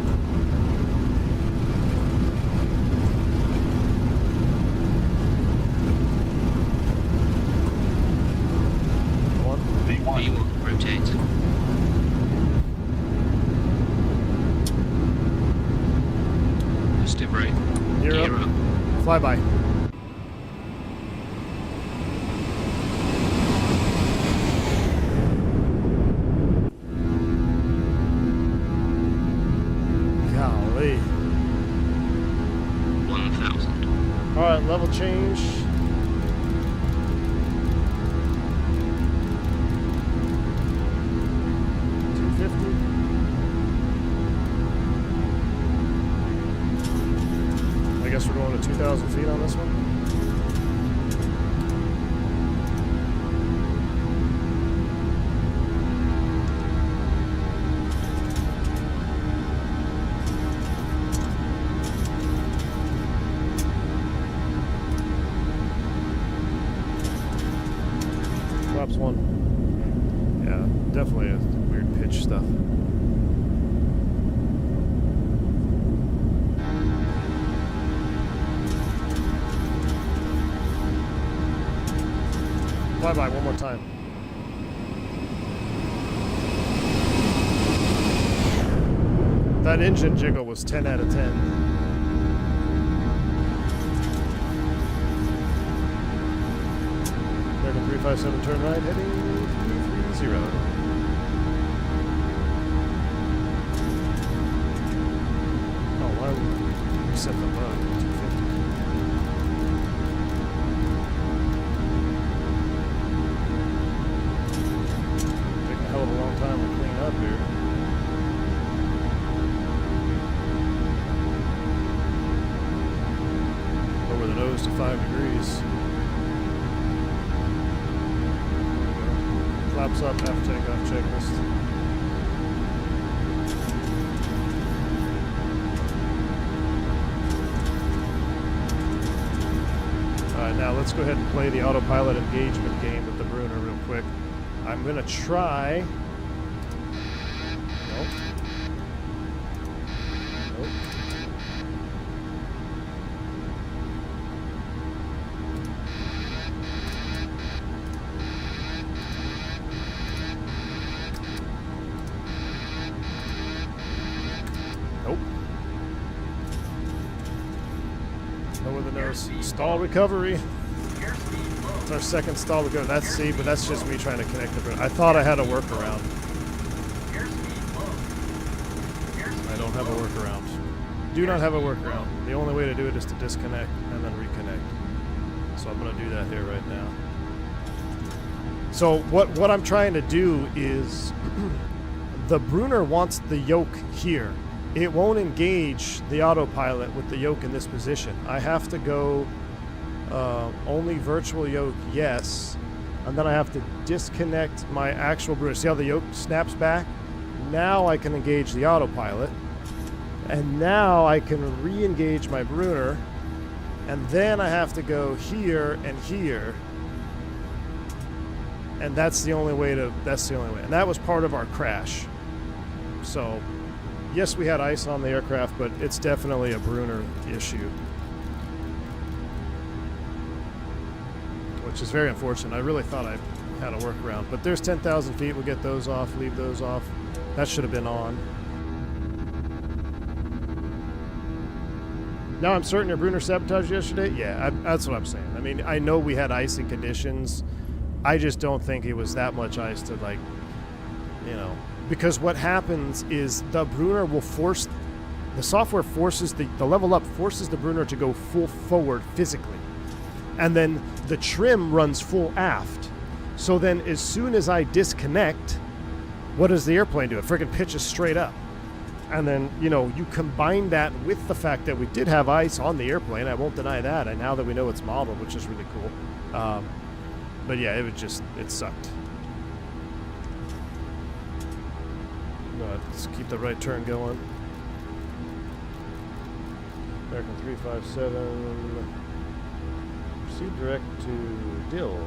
Rotate. Stiff right. Gear up. Flyby. Golly. 1,000. Alright, level change. I guess we're going to 2,000 feet on this one. Flaps 1. definitely a weird pitch stuff. Fly by one more time. That engine jiggle was 10 out of 10. American 357 turn right, heading 330. Oh, why would we set the bug? 250. Taking a hell of a long time to clean up here. Lower the nose to 5 degrees. Flaps up after takeoff checklist. Alright, now let's go ahead and play the autopilot engagement game with the Bruner real quick. I'm gonna try. Nope. Nope. Nope. Lower the nose. Stall recovery. It's our second stall recovery. That's C, but that's just me trying to connect the Bruner. I thought I had a workaround. I don't have a workaround. Do not have a workaround. The only way to do it is to disconnect and then reconnect. So I'm going to do that here right now. So what I'm trying to do is the Bruner wants the yoke here. It won't engage the autopilot with the yoke in this position. I have to go only virtual yoke, yes, and then I have to disconnect my actual Bruner. See how the yoke snaps back? Now I can engage the autopilot, and now I can re-engage my Bruner, and then I have to go here and here, and that's the only way. And that was part of our crash. So yes, we had ice on the aircraft, but it's definitely a Bruner issue, which is very unfortunate. I really thought I had a workaround, but there's 10,000 feet. We'll get those off, leave those off. That should have been on. Now I'm certain your Bruner sabotaged yesterday. Yeah, that's what I'm saying. I mean, I know we had icing conditions. I just don't think it was that much ice to, like, you know, because what happens is the Bruner will force, the software forces the level up, forces the Bruner to go full forward physically. And then the trim runs full aft. So then as soon as I disconnect, what does the airplane do? It freaking pitches straight up. And then, you know, you combine that with the fact that we did have ice on the airplane. I won't deny that. And now that we know it's modeled, which is really cool. But yeah, it sucked. Let's keep the right turn going. American 357. Proceed direct to Dill.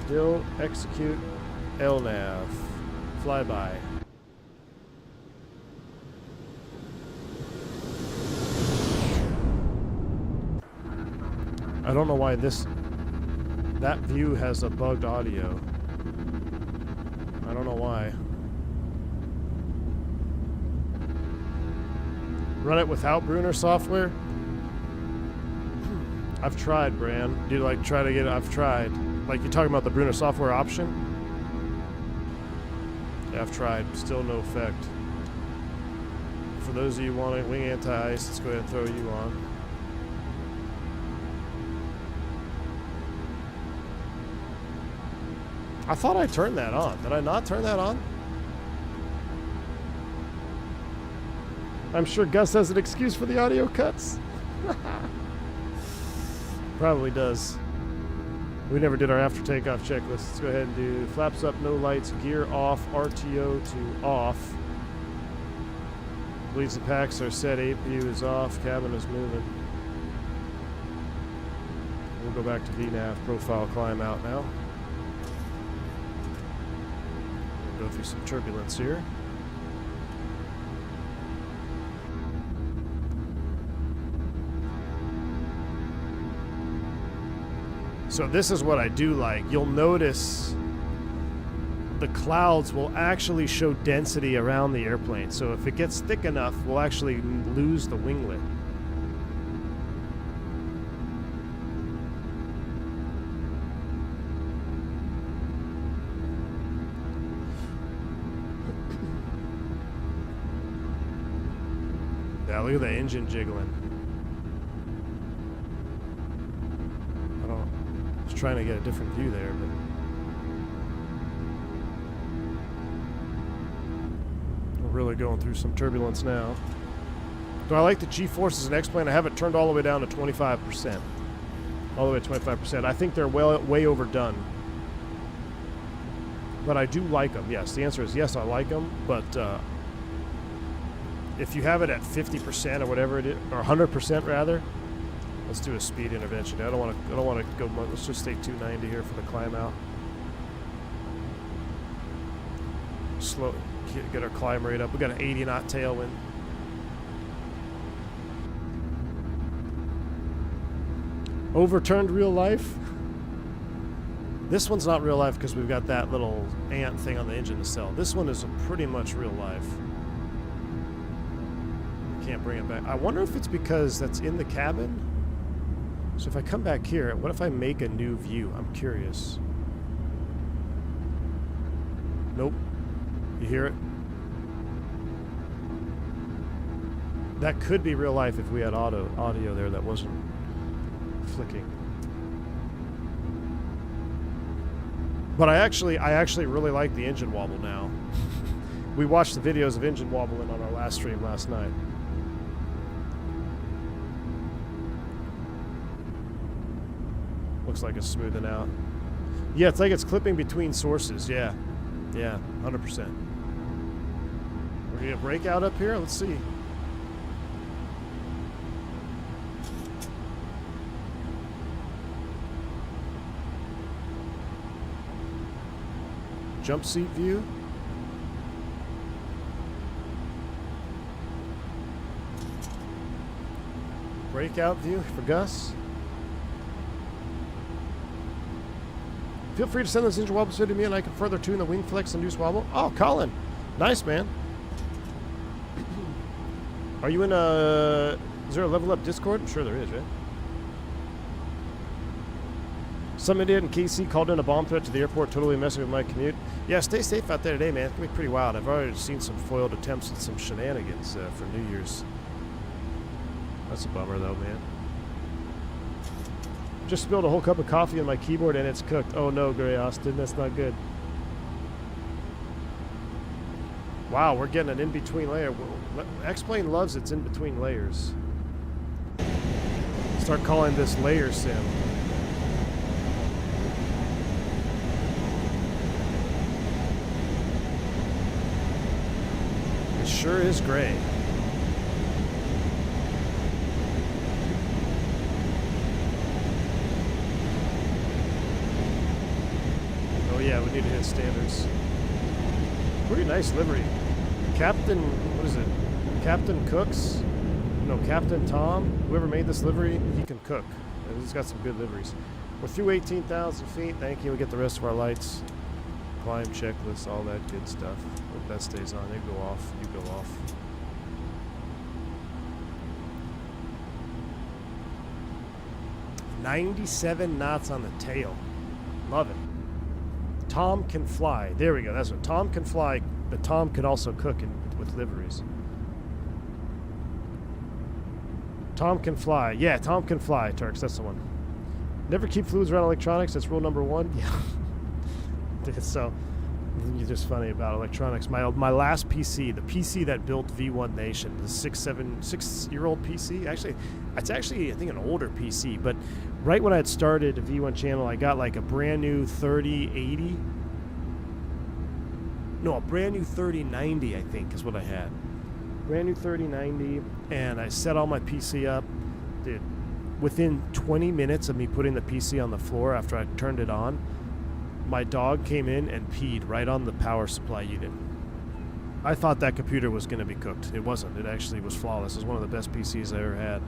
Dill, execute, LNAV. Flyby. I don't know why that view has a bugged audio. I don't know why. Run it without Bruner software? I've tried, Bran. Do you like try to get it? I've tried. Like, you're talking about the Bruner software option? Yeah, I've tried. Still no effect. For those of you wanting wing anti-ice, let's go ahead and throw you on. I thought I turned that on. Did I not turn that on? I'm sure Gus has an excuse for the audio cuts. Probably does. We never did our after takeoff checklist. Let's go ahead and do flaps up, no lights, gear off, RTO to off. Bleeds and packs are set, APU is off, cabin is moving. We'll go back to VNAV, profile climb out now. Go through some turbulence here. So this is what I do like. You'll notice the clouds will actually show density around the airplane. So if it gets thick enough, we'll actually lose the winglet. Yeah, look at the engine jiggling. I was trying to get a different view there, but we're really going through some turbulence now. Do I like the G-forces in X-plane? I have it turned all the way down to 25%. All the way to 25%. I think they're way overdone. But I do like them. Yes, the answer is yes, I like them. But if you have it at 50% or whatever it is, or 100% rather, let's do a speed intervention. I don't want to go much. Let's just stay 290 here for the climb out. Slow, get our climb rate up. We got an 80 knot tailwind. Overturned real life. This one's not real life because we've got that little ant thing on the engine to sell. This one is pretty much real life. Can't bring it back. I wonder if it's because that's in the cabin. So if I come back here, what if I make a new view? I'm curious. Nope. You hear it? That could be real life if we had audio there that wasn't flicking. But I actually really like the engine wobble now. We watched the videos of engine wobbling on our last stream last night. Looks like it's smoothing out. Yeah, it's like it's clipping between sources. Yeah. Yeah, 100%. We're gonna break out up here. Let's see. Jump seat view. Breakout view for Gus. Feel free to send those engine wobbles to me and I can further tune the wing flex and induce wobble. Oh, Colin. Nice, man. Are you in a... Is there a level up Discord? I'm sure there is, right? Some idiot in KC called in a bomb threat to the airport, totally messing with my commute. Yeah, stay safe out there today, man. It's going to be pretty wild. I've already seen some foiled attempts at some shenanigans for New Year's. That's a bummer, though, man. Just spilled a whole cup of coffee on my keyboard and it's cooked. Oh no, Gray Austin, that's not good. Wow, we're getting an in-between layer. X-Plane loves its in-between layers. Start calling this layer sim. It sure is gray. Yeah, we need to hit standards. Pretty nice livery. Captain, what is it? Captain Cooks? No, Captain Tom. Whoever made this livery, he can cook. And he's got some good liveries. We're through 18,000 feet. Thank you. We get the rest of our lights. Climb checklist, all that good stuff. Hope that stays on. They go off. You go off. $97 knots on the tail. Love it. Tom can fly. There we go. That's what Tom can fly, but Tom could also cook with liveries. Tom can fly. Yeah, Tom can fly, Turks. That's the one. Never keep fluids around electronics. That's rule number 1. Yeah. So, you're just funny about electronics. My last PC, the PC that built V1 Nation, the 6-year-old PC. Actually, it's actually I think an older PC, but right when I had started a V1 channel, I got like a brand new 3080. No, a brand new 3090, I think, is what I had. Brand new 3090, and I set all my PC up. Dude, within 20 minutes of me putting the PC on the floor after I turned it on, my dog came in and peed right on the power supply unit. I thought that computer was going to be cooked. It wasn't. It actually was flawless. It was one of the best PCs I ever had.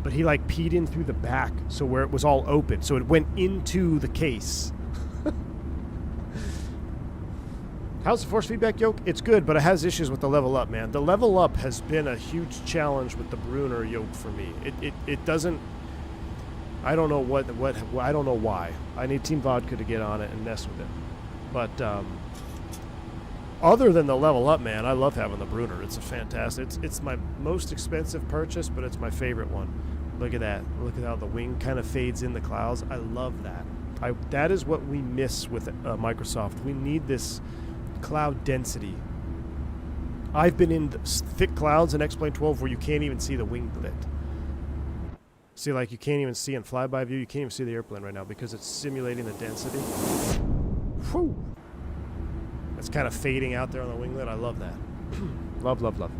But he like peed in through the back, so where it was all open, so it went into the case. How's the force feedback yoke? It's good, but it has issues with the level up, man. The level up has been a huge challenge with the Brunner yoke for me. It doesn't. I don't know what I don't know why. I need Team Vodka to get on it and mess with it. But other than the level up, man, I love having the Brunner. It's a fantastic. It's my most expensive purchase, but it's my favorite one. Look at that. Look at how the wing kind of fades in the clouds. I love that. That is what we miss with Microsoft. We need this cloud density. I've been in thick clouds in X-Plane 12 where you can't even see the winglet. See, like you can't even see in flyby view. You can't even see the airplane right now because it's simulating the density. Whew. It's kind of fading out there on the winglet. I love that. Love, love, love.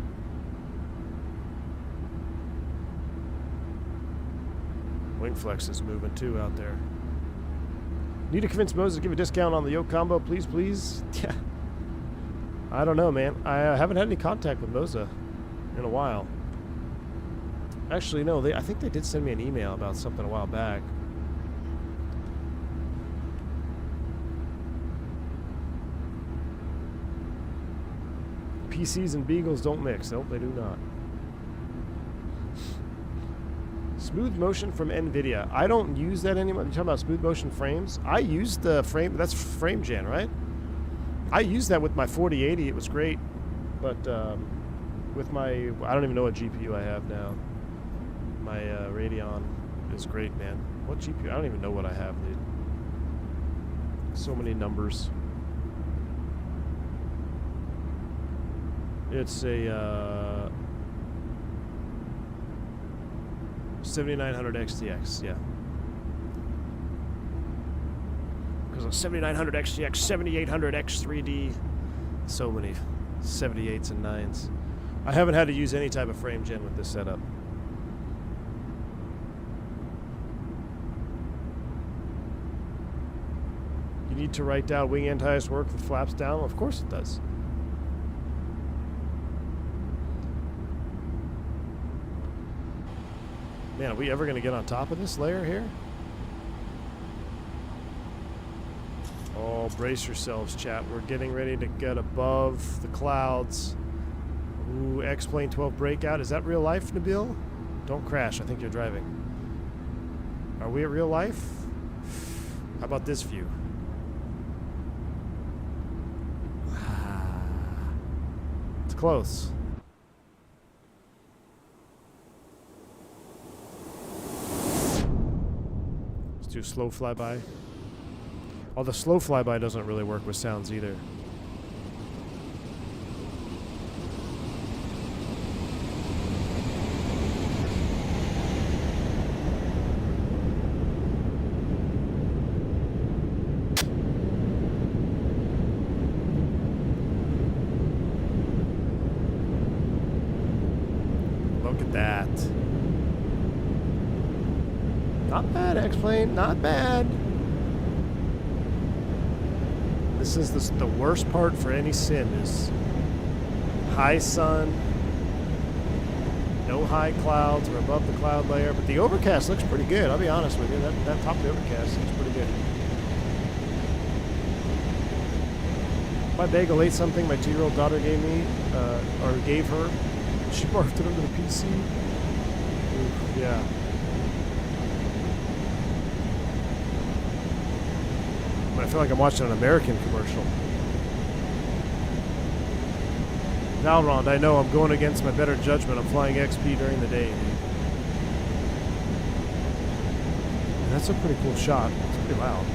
Wing flex is moving too out there. Need to convince Moza to give a discount on the yoke combo, please, please. Yeah. I don't know, man. I haven't had any contact with Moza in a while. Actually, no. I think they did send me an email about something a while back. PCs and Beagles don't mix. Nope, they do not. Smooth motion from NVIDIA. I don't use that anymore. You're talking about smooth motion frames? I use the frame. That's frame gen, right? I used that with my 4080. It was great. But with my... I don't even know what GPU I have now. My Radeon is great, man. What GPU? I don't even know what I have, dude. So many numbers. It's a 7900 XTX, yeah. Because of 7900 XTX, 7800 X3D, so many 78s and 9s. I haven't had to use any type of frame gen with this setup. You need to write down wing anti-ice work with flaps down? Of course it does. Man, are we ever going to get on top of this layer here? Oh, brace yourselves, chat. We're getting ready to get above the clouds. Ooh, X-Plane 12 breakout. Is that real life, Nabil? Don't crash. I think you're driving. Are we at real life? How about this view? It's close. Do slow flyby. Oh, the slow flyby doesn't really work with sounds either. Look at that. Not bad, X-Plane. Not bad. This is the worst part for any sim is high sun, no high clouds. We're above the cloud layer, but the overcast looks pretty good. I'll be honest with you. That top of the overcast looks pretty good. My bagel ate something my 2-year-old daughter gave me, or gave her. She barfed it under the PC. Oof, yeah. I feel like I'm watching an American commercial. Valrond, I know I'm going against my better judgment. I'm flying XP during the day. And that's a pretty cool shot. It's pretty loud.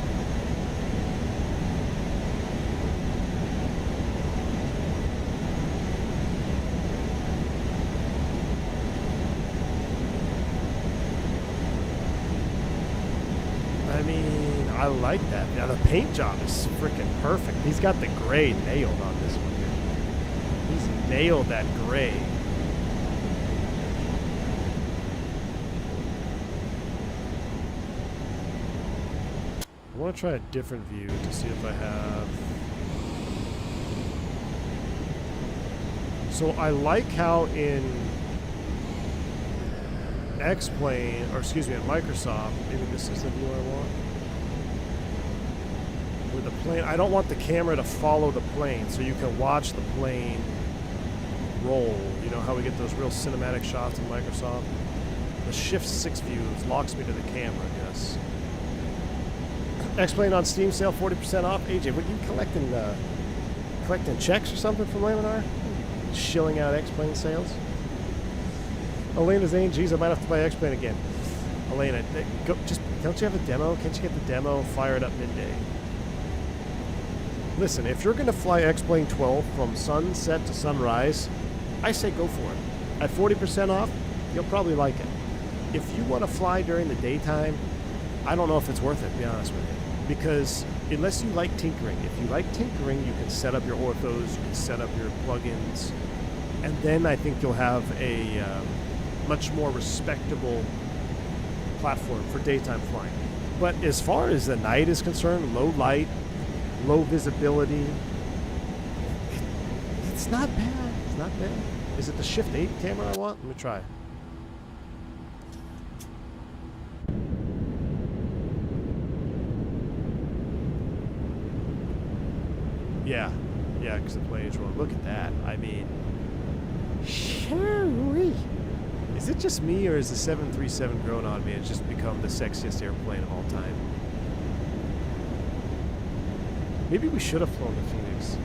I mean, I like that. Yeah, the paint job is freaking perfect. He's got the gray nailed on this one here. He's nailed that gray. I want to try a different view to see if I have... So I like how in X-Plane, or excuse me, in Microsoft, maybe this is the view I want. Where the plane, I don't want the camera to follow the plane, so you can watch the plane roll. You know how we get those real cinematic shots in Microsoft? The Shift 6 view locks me to the camera, I guess. X-Plane on Steam sale, 40% off. AJ, what, you collecting checks or something from Laminar? Shilling out X-Plane sales? Elena's saying, geez, I might have to buy X-Plane again. Elena, don't you have a demo? Can't you get the demo? Fire it up midday. Listen, if you're going to fly X-Plane 12 from sunset to sunrise, I say go for it. At 40% off, you'll probably like it. If you want to fly during the daytime, I don't know if it's worth it, to be honest with you. Because unless you like tinkering, if you like tinkering, you can set up your orthos, you can set up your plugins, and then I think you'll have a much more respectable platform for daytime flying. But as far as the night is concerned, low light, low visibility, it's not bad. It's not bad. Is it the Shift 8 camera I want? Let me try. Yeah, because the plane is rolling. Look at that. I mean, is it just me, or is the 737 grown on me? It's just become the sexiest airplane of all time. Maybe we should have flown the Phoenix.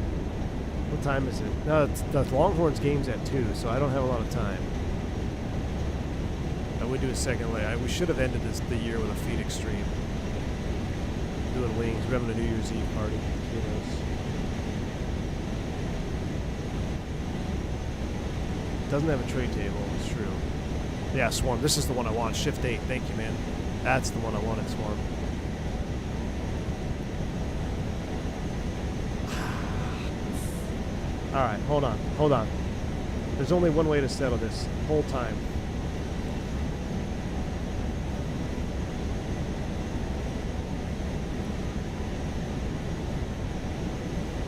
What time is it? No, the Longhorns game's at 2, so I don't have a lot of time. I would do a second lay. We should have ended the year with a Phoenix stream. Doing wings. We're having a New Year's Eve party. Who knows? Doesn't have a tray table, it's true. Yeah, Swarm, this is the one I want. Shift 8, thank you, man. That's the one I wanted, Swarm. Alright, hold on. There's only one way to settle this. Whole time.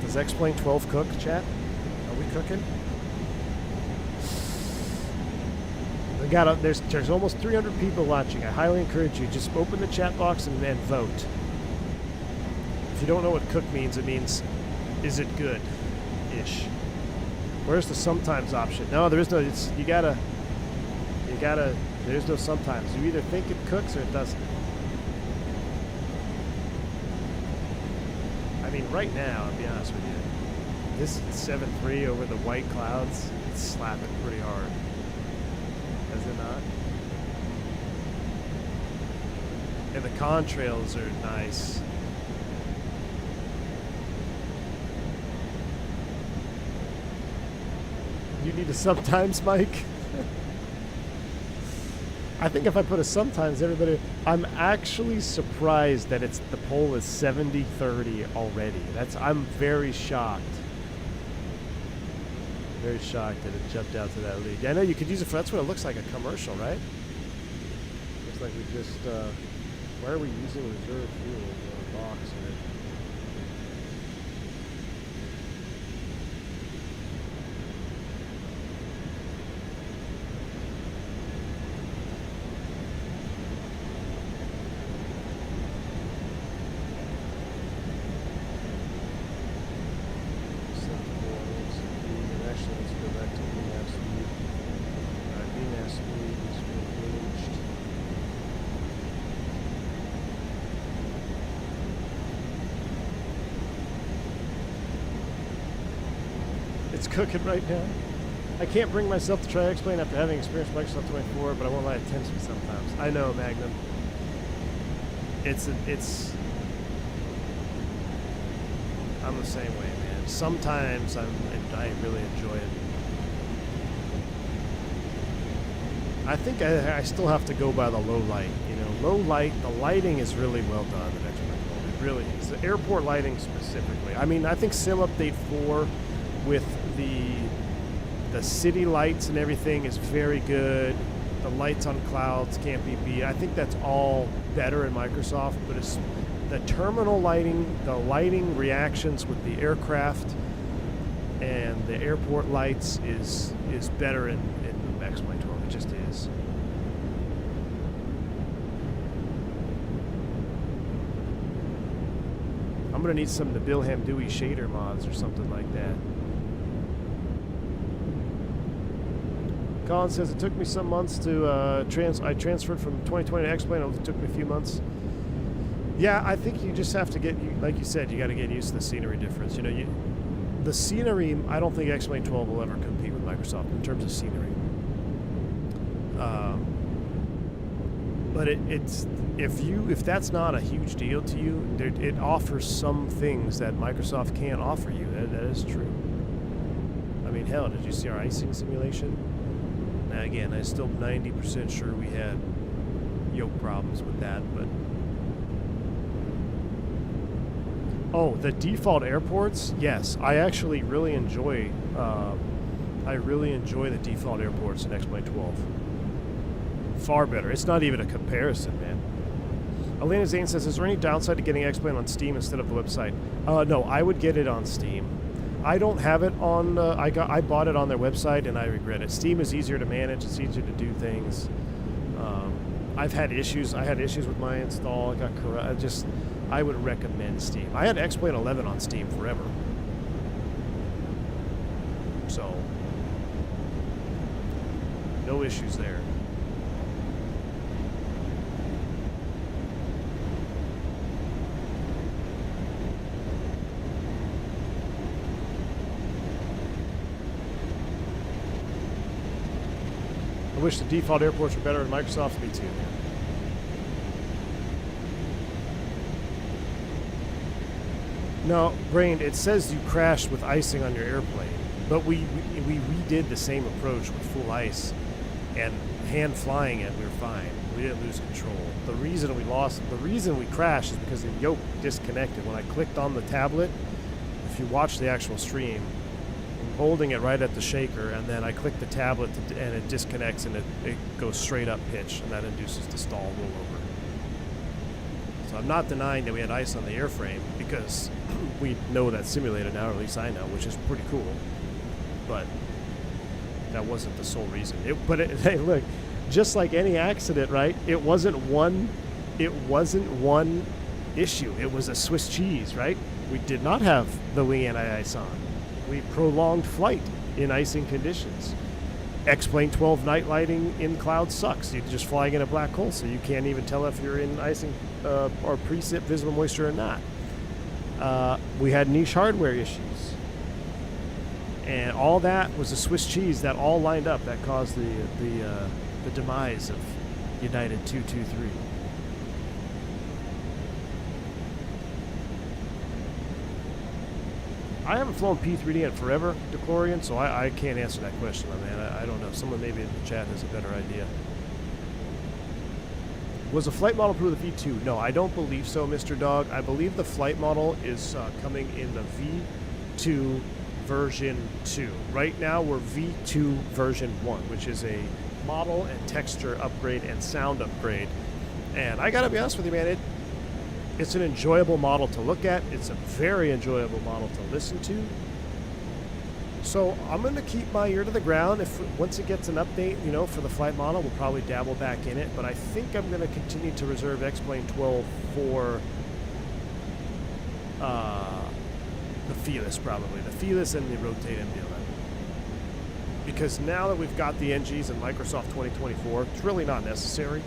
Does X-Plane 12 cook, chat? Are we cooking? There's almost 300 people watching. I highly encourage you, just open the chat box and then vote. If you don't know what cook means, it means, is it good? Ish. Where's the sometimes option? No, there is no, there's no sometimes. You either think it cooks or it doesn't. I mean, right now, I'll be honest with you, this 7.3 over the white clouds, it's slapping pretty hard. Is it not? And the contrails are nice. You need a sometimes, Mike? I think if I put a sometimes, everybody... I'm actually surprised that the poll is 70-30 already. I'm very shocked. Very shocked that it jumped out to that lead. I know you could use it for, that's what it looks like, a commercial, right? Looks like we just, why are we using reserve fuel in our box here? Cooking right now. I can't bring myself to try X-Plane after having experienced Microsoft 24, but I won't lie, it tempts me sometimes. I know, Magnum. I'm the same way, man. Sometimes I really enjoy it. I think I still have to go by the low light. You know, low light, the lighting is really well done at X-Plane. It really is. The airport lighting specifically. I mean, I think Sim Update 4 with the city lights and everything is very good. the lights on clouds can't be beat. I think that's all better in Microsoft, but it's the terminal lighting, the lighting reactions with the aircraft and the airport lights is better in X-Plane 12. It just is. I'm gonna need some of the Bilham Dewey shader mods or something like that. Colin says it took me some months to I transferred from 2020 to X-Plane. It took me a few months. Yeah, I think you just have to get, like you said, you got to get used to the scenery difference. You know, the scenery. I don't think X-Plane 12 will ever compete with Microsoft in terms of scenery. But it's if that's not a huge deal to you, it offers some things that Microsoft can't offer you. That is true. I mean, hell, did you see our icing simulation? Now again, I'm still 90% sure we had yoke problems with that, but oh, the default airports, yes, I actually really enjoy. I really enjoy the default airports in X-Plane 12. Far better. It's not even a comparison, man. Elena Zane says, is there any downside to getting X-Plane on Steam instead of the website? No, I would get it on Steam. I don't have it on, I bought it on their website and I regret it. Steam is easier to manage, it's easier to do things. I've had issues, I had issues with my install, I got corrupt, I would recommend Steam. I had X-Plane 11 on Steam forever. So, no issues there. I wish the default airports were better in Microsoft. Me too, man. No, Brain, it says you crashed with icing on your airplane, but we redid the same approach with full ice, and hand flying it, we were fine. We didn't lose control. The reason we crashed is because the yoke disconnected. When I clicked on the tablet, if you watch the actual stream, I'm holding it right at the shaker, and then I click the tablet and it disconnects and it goes straight up pitch, and that induces the stall rollover. So I'm not denying that we had ice on the airframe because we know that simulated now, or at least I know, which is pretty cool. But that wasn't the sole reason. Hey, look, just like any accident, right? It wasn't one issue. It was a Swiss cheese, right? We did not have the wing anti-ice on. We prolonged flight in icing conditions. X-Plane 12 night lighting in clouds sucks. You're just flying in a black hole, so you can't even tell if you're in icing or precip visible moisture or not. We had niche hardware issues. And all that was a Swiss cheese that all lined up that caused the demise of United 223. I haven't flown P3D in forever, DeCorian, so I can't answer that question, my man. I don't know. Someone maybe in the chat has a better idea. Was the flight model approved with the V2? No, I don't believe so, Mr. Dog. I believe the flight model is coming in the V2 version 2. Right now, we're V2 version 1, which is a model and texture upgrade and sound upgrade. And I gotta be honest with you, man, it's an enjoyable model to look at. It's a very enjoyable model to listen to. So I'm going to keep my ear to the ground. Once it gets an update, for the flight model, we'll probably dabble back in it. But I think I'm going to continue to reserve X-Plane 12 for the Felis, probably. The Felis and the Rotate MD-11. Because now that we've got the NGs in Microsoft 2024, it's really not necessary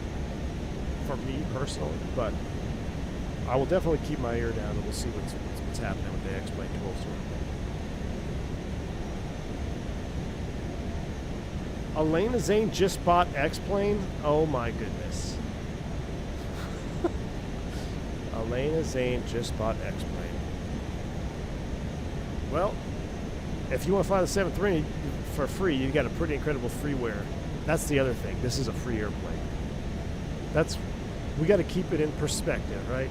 for me personally, but I will definitely keep my ear down and we'll see what's happening with the X-Plane 12 sort. Elena Zane just bought X-Plane? Oh my goodness. Elena Zane just bought X-Plane. Well, if you want to fly the 7-3 for free, you got a pretty incredible freeware. That's the other thing. This is a free airplane. We got to keep it in perspective, right?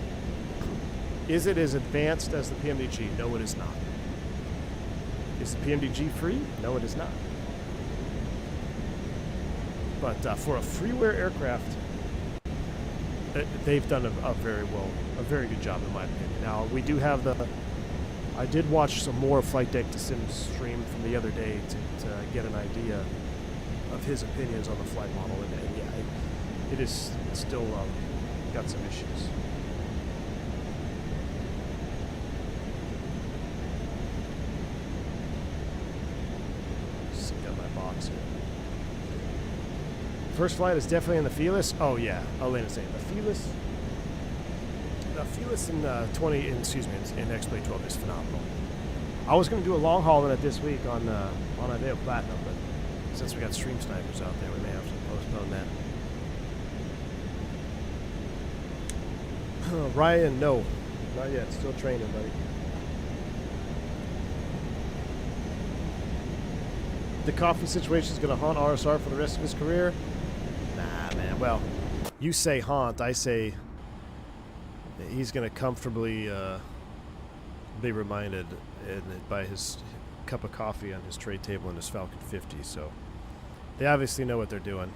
Is it as advanced as the pmdg? No, it is not. Is the pmdg free? No, it is not. But for a freeware aircraft, they've done a very good job in my opinion. Now we do have I did watch some more Flight Deck to Sim stream from the other day to get an idea of his opinions on the flight model, and yeah, it is still got some issues. Sync up my box here. First flight is definitely in the Felis. Oh yeah, Elena's saying the Felis. The Felis in in X-Plane 12 is phenomenal. I was going to do a long haul in it this week on Ideo Platinum, but since we got stream snipers out there, we may have to postpone that. Ryan, no, not yet. Still training, buddy. The coffee situation is going to haunt RSR for the rest of his career. Nah, man. Well, you say haunt, I say he's going to comfortably be reminded by his cup of coffee on his tray table in his Falcon 50. So they obviously know what they're doing.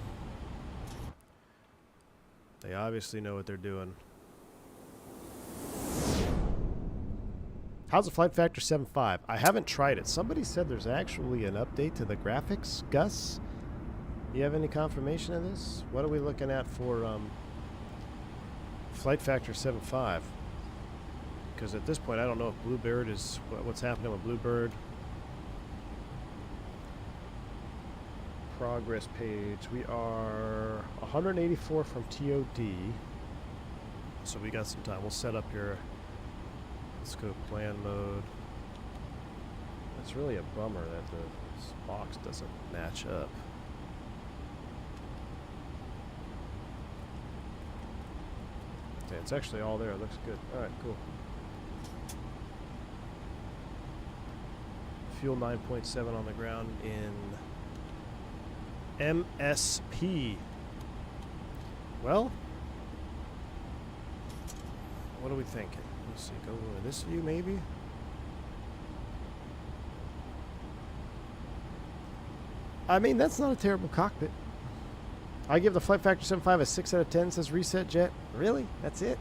They obviously know what they're doing. How's the Flight Factor 7.5? I haven't tried it. Somebody said there's actually an update to the graphics. Gus, you have any confirmation of this? What are we looking at for Flight Factor 7.5? Because at this point, I don't know if Bluebird is... What's happening with Bluebird? Progress page. We are 184 from TOD. So we got some time. We'll set up here. Let's go plan mode. It's really a bummer that the box doesn't match up. Okay, it's actually all there. It looks good. Alright, cool. Fuel 9.7 on the ground in MSP. Well, what are we thinking? Let's see, go to this view maybe? I mean, that's not a terrible cockpit. I give the Flight Factor 7.5 a 6 out of 10, says Reset Jet. Really? That's it?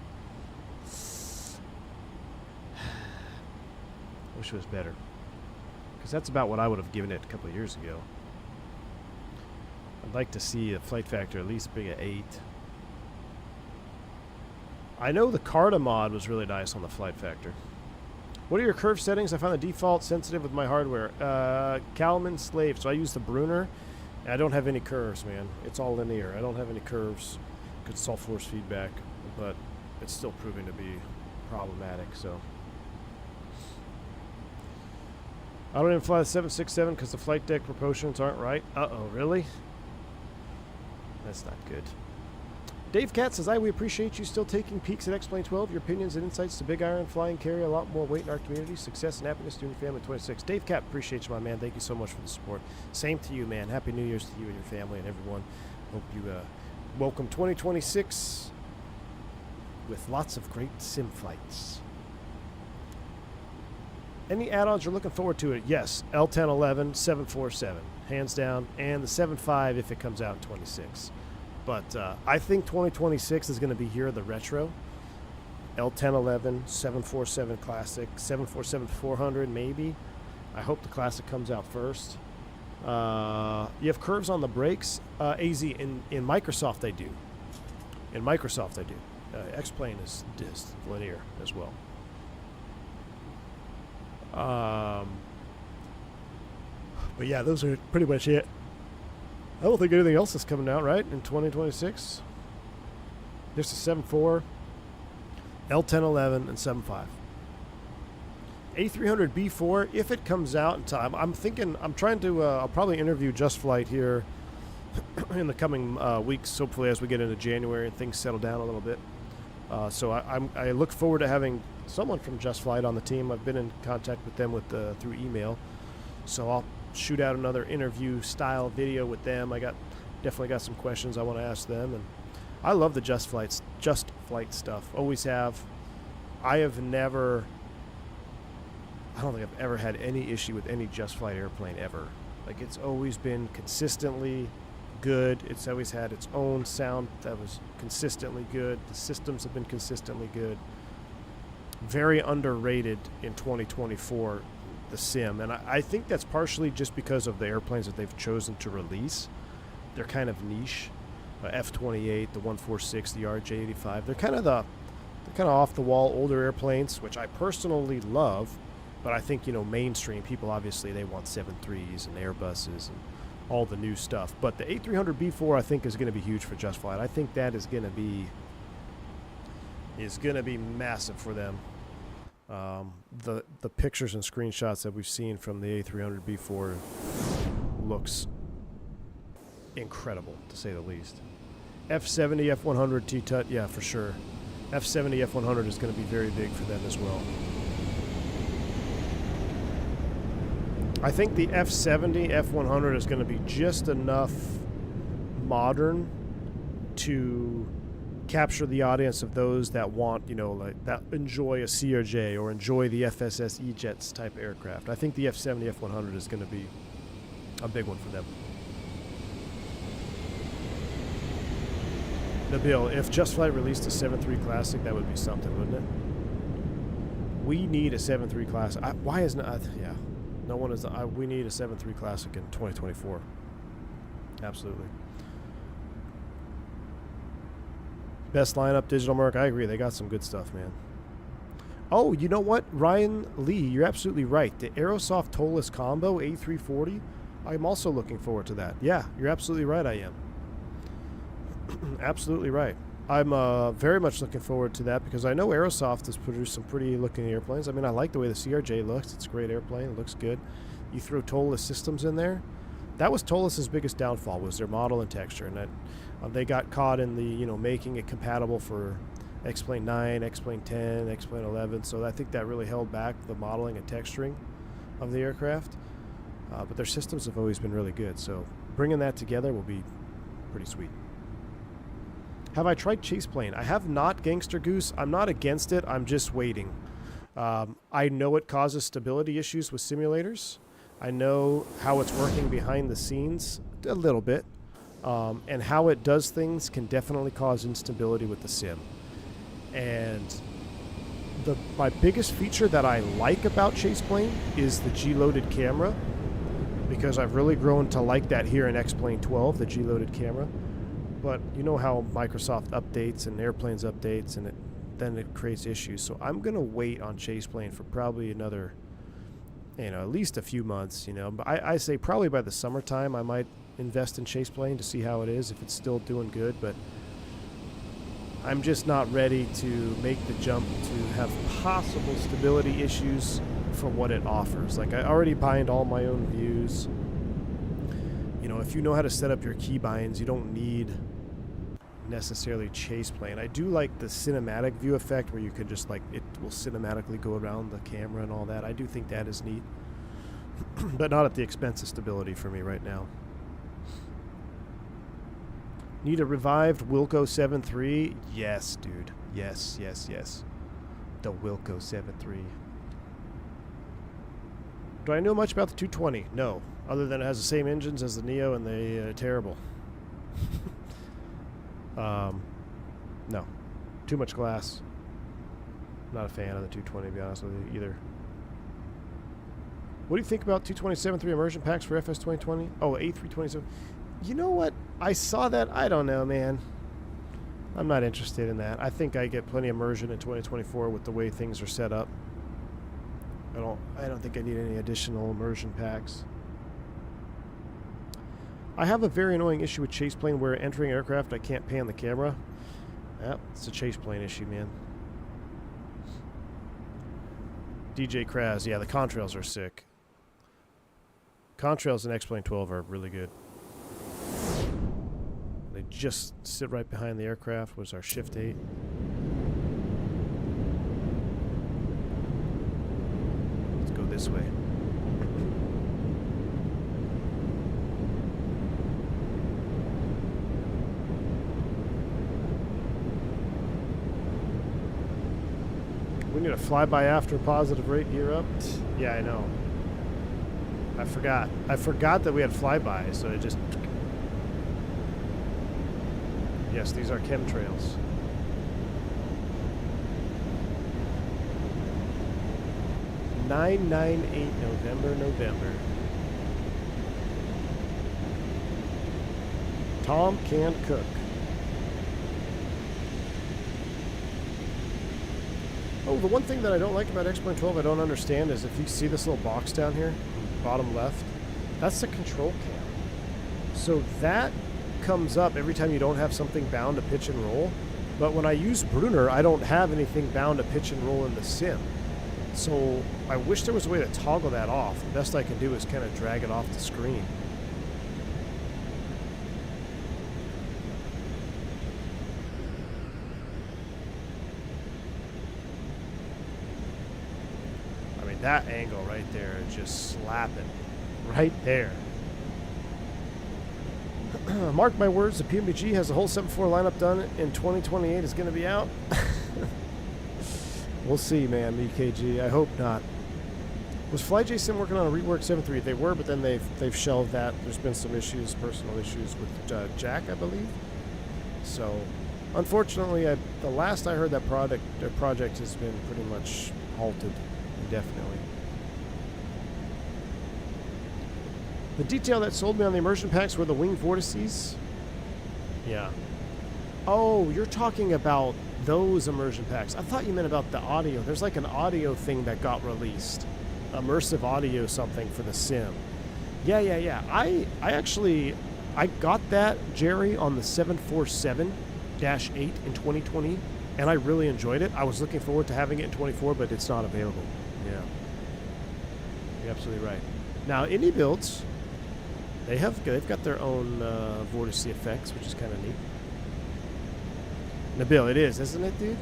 Wish it was better. Because that's about what I would have given it a couple of years ago. I'd like to see a Flight Factor at least big at 8. I know the Carta mod was really nice on the Flight Factor. What are your curve settings? I find the default sensitive with my hardware. Kalman Slave. So I use the Brunner. I don't have any curves, man. It's all linear. I don't have any curves because it's all force feedback, but it's still proving to be problematic. So I don't even fly the 767 because the flight deck proportions aren't right. Uh-oh, really? That's not good. Dave Cat says, we appreciate you still taking peeks at X-Plane 12. Your opinions and insights to Big Iron flying carry a lot more weight in our community. Success and happiness to your family 26. Dave Cat, appreciate you, my man. Thank you so much for the support. Same to you, man. Happy New Year's to you and your family and everyone. Hope you welcome 2026 with lots of great sim flights. Any add-ons you're looking forward to? It? Yes, L1011, 747, hands down, and the 7.5 if it comes out in 26. But I think 2026 is going to be here, the retro. L1011, 747 Classic, 747-400 maybe. I hope the Classic comes out first. You have curves on the brakes. AZ, in Microsoft they do. In Microsoft they do. X-Plane is linear as well. But yeah, those are pretty much it. I don't think anything else is coming out, right, in 2026. There's a 7.4, L1011, and 7.5. A300B4, if it comes out in time, I'm trying to, I'll probably interview Just Flight here in the coming weeks, hopefully as we get into January and things settle down a little bit. So I look forward to having someone from Just Flight on the team. I've been in contact with them through email. So I'll shoot out another interview style video with them. Definitely got some questions I want to ask them, and I love the Just Flight stuff. Always have. I don't think I've ever had any issue with any Just Flight airplane ever. Like, it's always been consistently good. It's always had its own sound that was consistently good. The systems have been consistently good. Very underrated in 2024, the sim. And I think that's partially just because of the airplanes that they've chosen to release. They're kind of niche. F-28, the 146, the RJ-85. They're kind of off-the-wall older airplanes, which I personally love. But I think, you know, mainstream people, obviously, they want 7.3s and Airbuses and all the new stuff. But the A300B4, I think, is going to be huge for Just Flight. I think that is going to be massive for them. The pictures and screenshots that we've seen from the A300B4 looks incredible, to say the least. F70, F100, T-Tut, yeah, for sure. F70, F100 is going to be very big for them as well. I think the F70, F100 is going to be just enough modern to capture the audience of those that want, you know, like that enjoy a CRJ or enjoy the FSS E-Jets type aircraft. I think the F70, F100 is going to be a big one for them. Nabil, if Just Flight released a 7.3 Classic, that would be something, wouldn't it? We need a 7.3 Classic. Why isn't it? Yeah. No one is. We need a 7.3 Classic in 2024. Absolutely. Best lineup, Digital Mark. I agree. They got some good stuff, man. Oh, you know what? Ryan Lee, you're absolutely right. The Aerosoft Tolless Combo A340, I'm also looking forward to that. Yeah, you're absolutely right, I am. Absolutely right. I'm very much looking forward to that because I know Aerosoft has produced some pretty looking airplanes. I mean, I like the way the CRJ looks. It's a great airplane. It looks good. You throw Tolless systems in there. That was Tolless's biggest downfall, was their model and texture. And that, they got caught in the, you know, making it compatible for X-Plane 9, X-Plane 10, X-Plane 11. So I think that really held back the modeling and texturing of the aircraft. But their systems have always been really good. So bringing that together will be pretty sweet. Have I tried Chase Plane? I have not, Gangster Goose. I'm not against it. I'm just waiting. I know it causes stability issues with simulators. I know how it's working behind the scenes a little bit. And how it does things can definitely cause instability with the sim. And my biggest feature that I like about Chase Plane is the G-loaded camera, because I've really grown to like that here in X-Plane 12, the G-loaded camera. But you know how Microsoft updates and airplanes updates, and then it creates issues. So I'm going to wait on Chase Plane for probably another, you know, at least a few months, you know. But I say probably by the summertime I might invest in Chase Plane to see how it is, if it's still doing good. But I'm just not ready to make the jump to have possible stability issues for what it offers. Like, I already bind all my own views. You know, if you know how to set up your key binds, you don't need necessarily Chase Plane. I do like the cinematic view effect where you could just, like, it will cinematically go around the camera and all that. I do think that is neat. But not at the expense of stability for me right now. Need a revived Wilco 7.3? Yes, dude. Yes, yes, yes. The Wilco 7.3. Do I know much about the 220? No. Other than it has the same engines as the Neo and they're terrible. No. Too much glass. Not a fan of the 220, to be honest with you, either. What do you think about 227.3 immersion packs for FS 2020? Oh, A327. You know what? I saw that. I don't know, man. I'm not interested in that. I think I get plenty of immersion in 2024 with the way things are set up. I don't think I need any additional immersion packs. I have a very annoying issue with Chase Plane where entering aircraft I can't pan the camera. Yeah, it's a Chase Plane issue, man. DJ Kraz, yeah, the contrails are sick. Contrails in X-Plane 12 are really good. They just sit right behind the aircraft. Was our shift 8. Let's go this way. We need a flyby after positive rate gear up. Yeah, I know. I forgot that we had flyby, so it just Yes, these are chemtrails. November. Tom can cook. Oh, the one thing that I don't like about X-Plane 12 I don't understand is if you see this little box down here, bottom left, that's the control cam. So that comes up every time you don't have something bound to pitch and roll. But when I use Brunner, I don't have anything bound to pitch and roll in the sim. So I wish there was a way to toggle that off. The best I can do is kind of drag it off the screen. I mean, that angle right there is just slapping. Right there. Mark my words, the pmdg has the whole 7.4 lineup done in 2028 is going to be out. We'll see, man, BKG. I hope not. Was FlyJSim working on a rework 7.3? They were, but then they've shelved that. There's been some issues, personal issues with Jack, I believe. So, unfortunately, the last I heard, that project has been pretty much halted indefinitely. The detail that sold me on the immersion packs were the wing vortices. Yeah. Oh, you're talking about those immersion packs. I thought you meant about the audio. There's like an audio thing that got released. Immersive audio something for the sim. Yeah. I got that, Jerry, on the 747-8 in 2020, and I really enjoyed it. I was looking forward to having it in 24, but it's not available. Yeah. You're absolutely right. Now, indie builds, they've got their own vortice effects, which is kind of neat. Nabil, it is, isn't it, dude?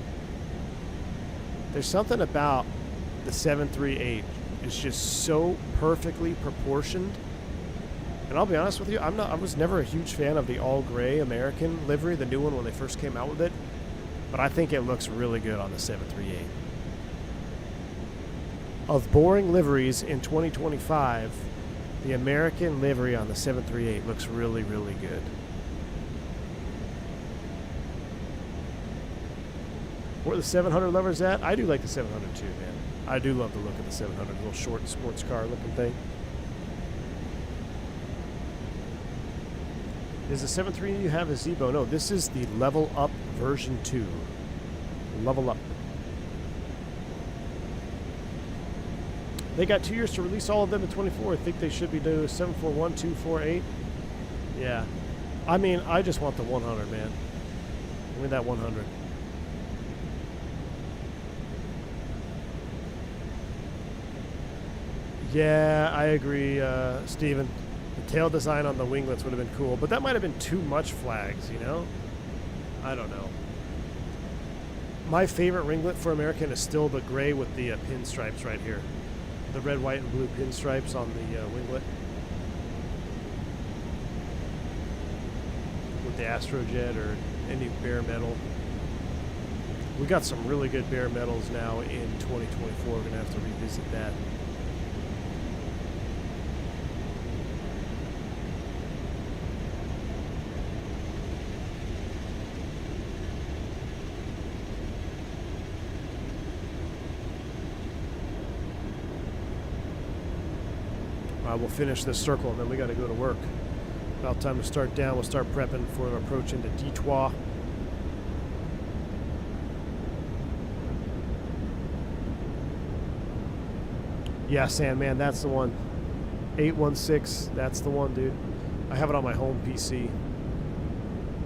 There's something about the 738. It's just so perfectly proportioned. And I'll be honest with you, I was never a huge fan of the all gray American livery, the new one when they first came out with it. But I think it looks really good on the 738. Of boring liveries in 2025, the American livery on the 738 looks really, really good. Where the 700 lovers at? I do like the 700 too, man. I do love the look of the 700, little short sports car looking thing. Is the 738 you have a Zebo? No, this is the Level Up version 2. Level Up. They got 2 years to release all of them in 24. I think they should be doing 741, 248. Yeah. I mean, I just want the 100, man. Give me that 100. Yeah, I agree, Steven. The tail design on the winglets would have been cool, but that might have been too much flags, you know? I don't know. My favorite ringlet for American is still the gray with the pinstripes right here. The red, white, and blue pinstripes on the winglet. With the Astrojet or any bare metal. We got some really good bare metals now in 2024. We're going to have to revisit that. We'll finish this circle and then we got to go to work. About time to start down. We'll start prepping for an approach into Detroit. Yeah, Sandman, that's the one. 816, that's the one, dude. I have it on my home PC.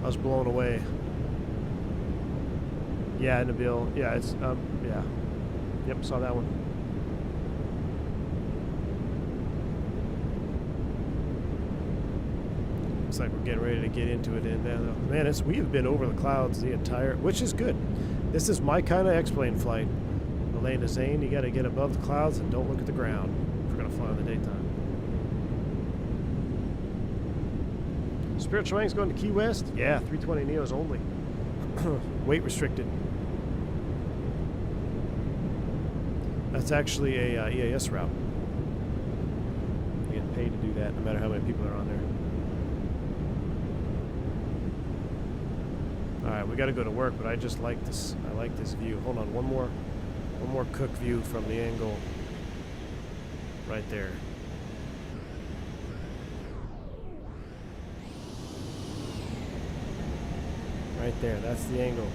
I was blown away. Yeah, Nabil. Yeah, it's yeah. Yep, saw that one. Looks like we're getting ready to get into it. And man, we have been over the clouds the entire, which is good. This is my kind of X-plane flight. Elena Zane, you got to get above the clouds and don't look at the ground if we're going to fly in the daytime. Spiritual Wing's going to Key West? Yeah, 320 Neos only. Weight restricted. That's actually a EAS route. You get paid to do that no matter how many people are on there. Alright, we gotta go to work, but I just like this. I like this view. Hold on, one more cook view from the angle right there. Right there, that's the angle.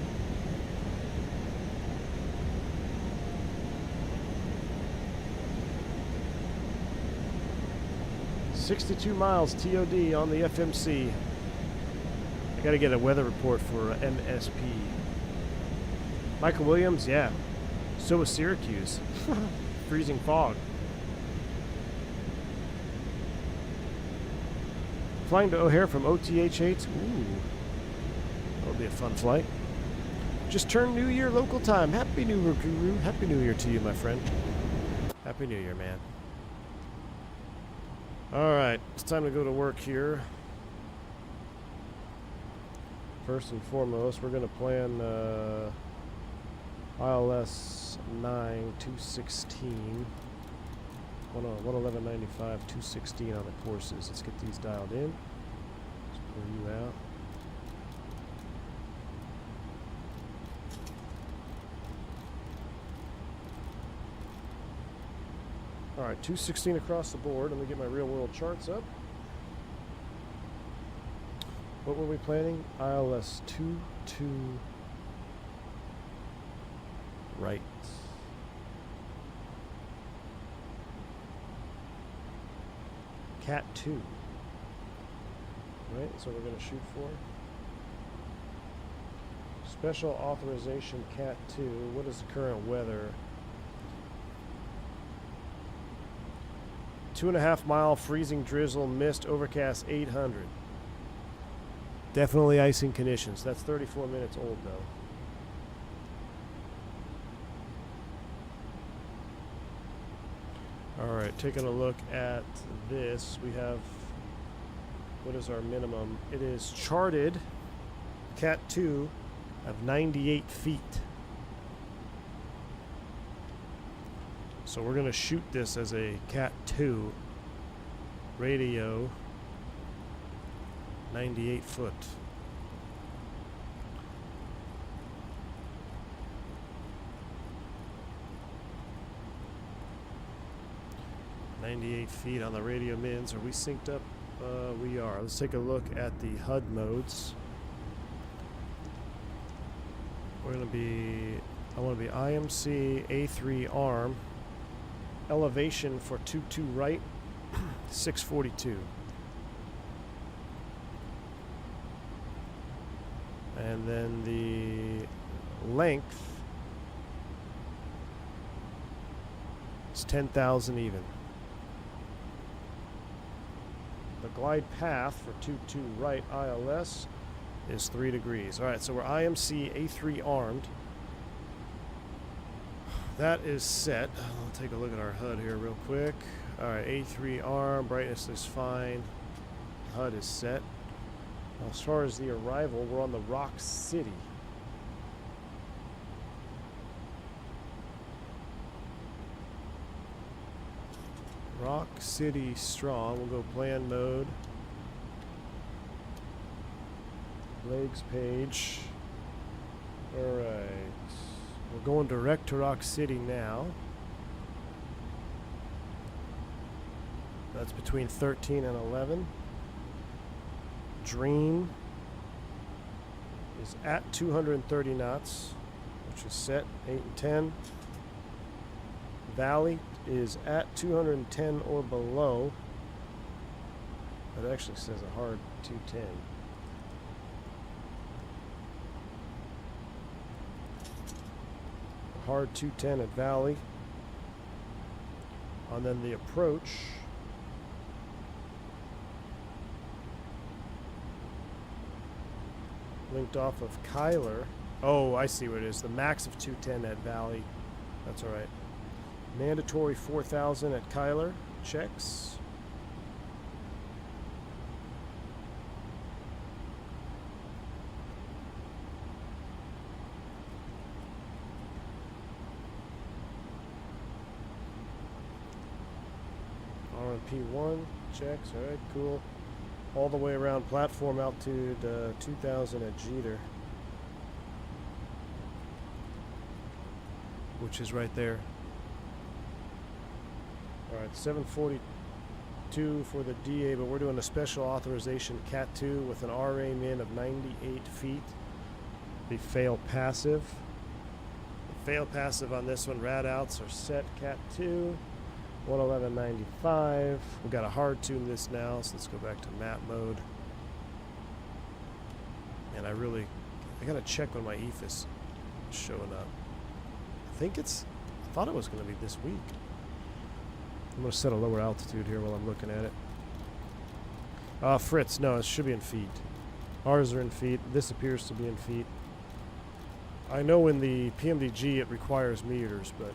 $62 miles TOD on the FMC. I gotta get a weather report for MSP. Michael Williams, yeah. So was Syracuse. Freezing fog. Flying to O'Hare from OTH-8. Ooh. That'll be a fun flight. Just turned New Year local time. Happy New Year, Guru. Happy New Year to you, my friend. Happy New Year, man. Alright, it's time to go to work here. First and foremost, we're going to plan ILS 9 216 111.95 216 on the courses. Let's get these dialed in. Let's pull you out. Alright, 216 across the board. Let me get my real world charts up. What were we planning? ILS 22 right. Cat 2. Right, that's what we're going to shoot for. Special authorization Cat 2. What is the current weather? 2.5 mile freezing drizzle, mist, overcast 800. Definitely icing conditions. That's 34 minutes old though. Alright, taking a look at this, we have, what is our minimum? It is charted Cat 2 of 98 feet. So we're going to shoot this as a Cat 2 radio, 98 foot. $98 on the radio mids. Are we synced up? We are. Let's take a look at the HUD modes. We're going to be, I want to be IMC A3 arm. Elevation for 22 right, 642. And then the length is 10,000 even. The glide path for 22 right ILS is 3 degrees. All right, so we're IMC A3 armed. That is set. I'll take a look at our HUD here real quick. All right, A3 arm, brightness is fine. HUD is set. As far as the arrival, we're on the Rock City. Rock City strong. We'll go plan mode. Legs page. Alright. We're going direct to Rock City now. That's between 13 and 11. Dream is at 230 knots, which is set 8 and 10. Valley is at 210 or below. That actually says a hard 210. A hard 210 at Valley. And then the approach linked off of Kyler. Oh, I see what it is. The max of 210 at Valley. That's all right. Mandatory 4,000 at Kyler. Checks. RMP1. Checks. All right, cool. All the way around platform altitude 2,000 at Jeter. which is right there. All right, 742 for the DA, but we're doing a special authorization Cat 2 with an RA min of 98 feet. The fail passive. The fail passive on this one, rad outs are set Cat 2, 111.95. We've got to hard tune this now, so let's go back to map mode. And I gotta check when my EF is showing up. I thought it was gonna be this week. I'm gonna set a lower altitude here while I'm looking at it. Fritz, no, it should be in feet. Ours are in feet. This appears to be in feet. I know in the PMDG it requires meters, but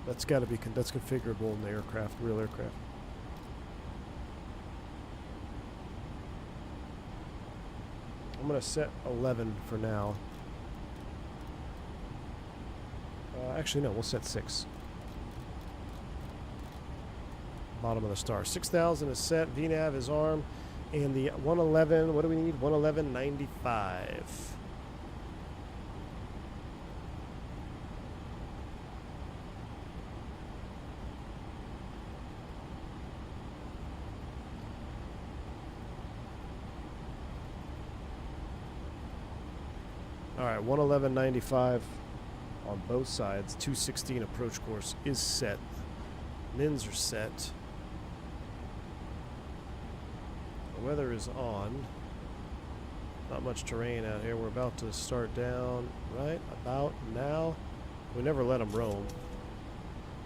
that's got to be that's configurable in the aircraft, real aircraft. I'm gonna set 11 for now. Actually, no, we'll set 6. Bottom of the star. 6,000 is set. VNAV is armed. And the 111, what do we need? 111.95. All right, 111.95 on both sides. 216 approach course is set. Mins are set. The weather is on. Not much terrain out here. We're about to start down right about now. We never let them roam.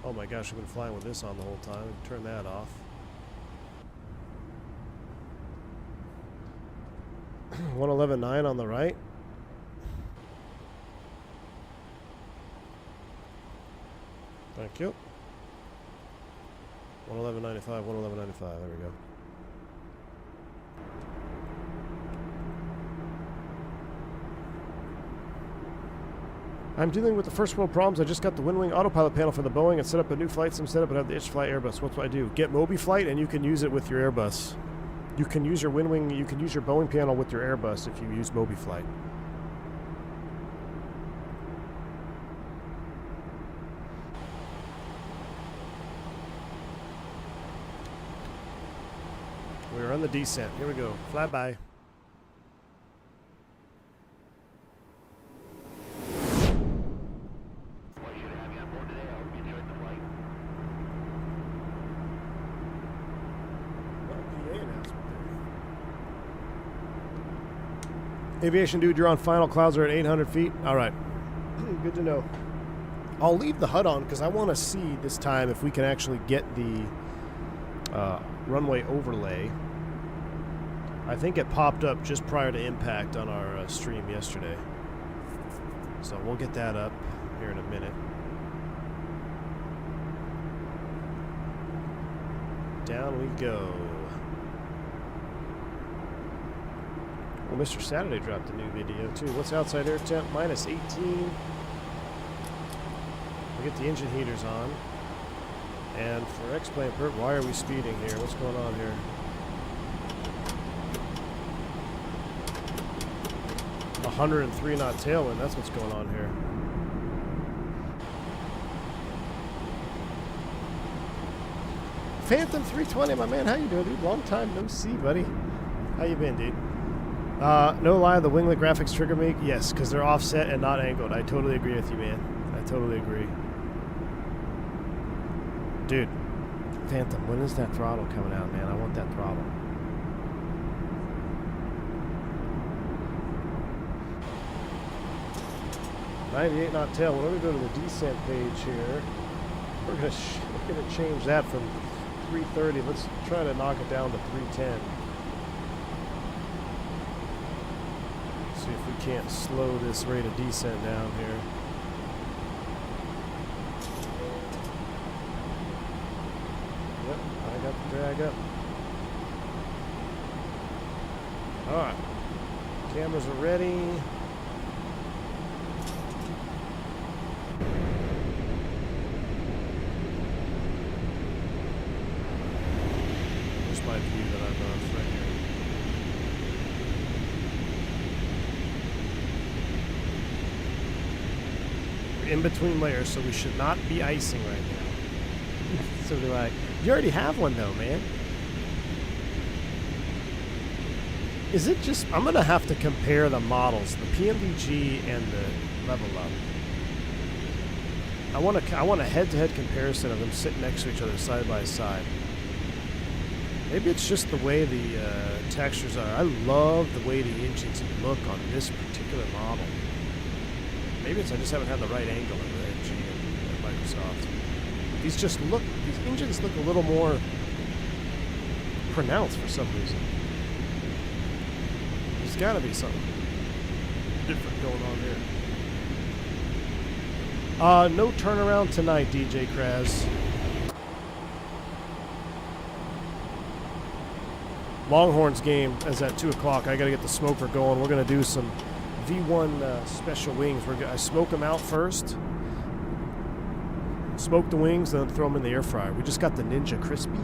Oh my gosh, we've been flying with this on the whole time. Turn that off. 111.9 on the right. Thank you. 111.95, 111.95. There we go. I'm dealing with the first world problems. I just got the wind wing autopilot panel for the Boeing and set up a new flight sim setup and have the itch fly Airbus. What do I do? Get MobiFlight and you can use it with your Airbus. You can use your wind wing, you can use your Boeing panel with your Airbus if you use MobiFlight. We're on the descent. Here we go. Fly by. Aviation dude, you're on final. Clouds are at 800 feet. All right. Good to know. I'll leave the HUD on because I want to see this time if we can actually get the runway overlay. I think it popped up just prior to impact on our stream yesterday. So we'll get that up here in a minute. Down we go. Well, Mr. Saturday dropped a new video too. What's outside air temp? Minus 18. We'll get the engine heaters on. And for X-plane purpose, why are we speeding here? What's going on here? A 103 knot tailwind, that's what's going on here. Phantom 320, my man, how you doing, dude? Long time no see, buddy. How you been, dude? No lie, the winglet graphics trigger me. Yes, because they're offset and not angled. I totally agree with you, man. I totally agree. Dude, Phantom, when is that throttle coming out, man? I want that throttle. .98 knot tail. When we go to the descent page here, we're gonna change that from 330. Let's try to knock it down to 310. See if we can't slow this rate of descent down here. Yep, I got the drag up. Alright. Cameras are ready. Here's my view that I'm on right here. We're in between layers, so we should not be icing right now. So they're like, you already have one though, man. Is it just, I'm going to have to compare the models, the pmdg and the level up. I want a head-to-head comparison of them sitting next to each other side by side. Maybe it's just the way the textures are. I love the way the engines look on this particular model. Maybe it's I just haven't had the right angle in the AG and Microsoft. These engines look a little more pronounced for some reason. There's got to be something different going on here. No turnaround tonight, DJ Kraz. Longhorns game is at 2 o'clock. I got to get the smoker going. We're going to do some V1 special wings. I smoke them out first. Smoke the wings, then throw them in the air fryer. We just got the Ninja Crispy,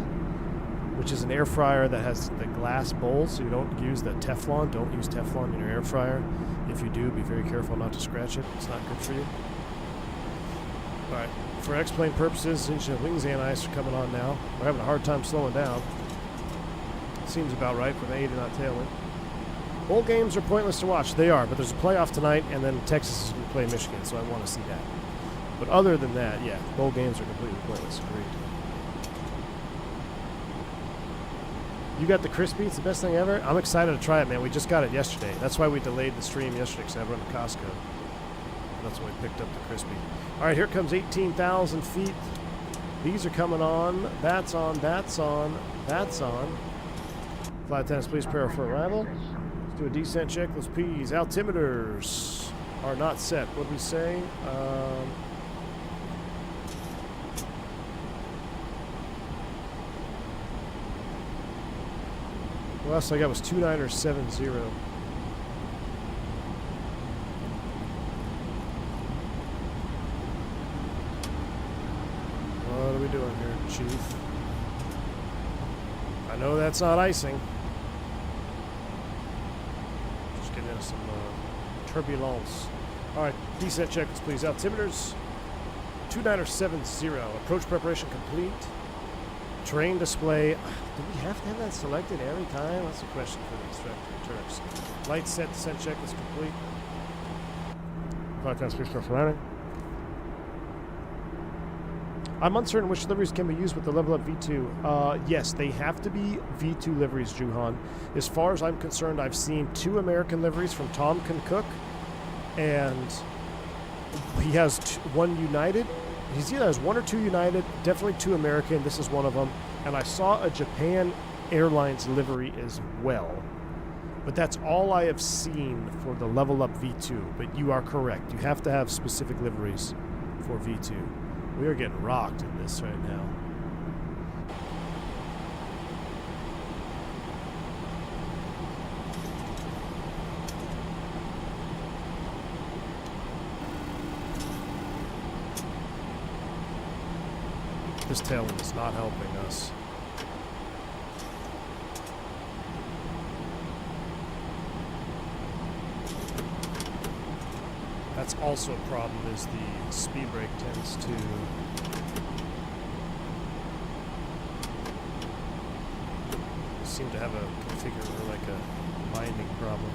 which is an air fryer that has the glass bowl, so you don't use the Teflon. Don't use Teflon in your air fryer. If you do, be very careful not to scratch it. It's not good for you. All right, for X-plane purposes, Ninja wings and ice are coming on now. We're having a hard time slowing down. Seems about right for the 80 knot tailwind. Bowl games are pointless to watch. They are, but there's a playoff tonight, and then Texas is going to play Michigan, so I want to see that. But other than that, yeah, bowl games are completely pointless. Agreed. You got the crispy? It's the best thing ever. I'm excited to try it, man. We just got it yesterday. That's why we delayed the stream yesterday, because I run to Costco. That's when we picked up the crispy. All right, here comes 18,000 feet. These are coming on. That's on. That's on. That's on. Flight attendants, please prepare for arrival. Let's do a descent check. Let's P's. Altimeters are not set. What did we say? The last I got was 2970. What are we doing here, Chief? I know that's not icing. Just getting into some turbulence. All right, descent checkers, please. Altimeters 2970. Approach preparation complete. Terrain display. Do we have to have that selected every time? That's a question for the instructor. Turks. Light set, descent check is complete. Flight time space for landing. I'm uncertain which liveries can be used with the level up V2. Yes, they have to be V2 liveries, Juhan. As far as I'm concerned, I've seen 2 American liveries from Tom Cook, and he has one United. He's either has 1 or 2 United, definitely 2 American. This is one of them. And I saw a Japan Airlines livery as well. But that's all I have seen for the level up V2. But you are correct. You have to have specific liveries for V2. We are getting rocked in this right now. This tailwind is not helping us. That's also a problem, is the speed brake tends to seem to have a configure or like a binding problem.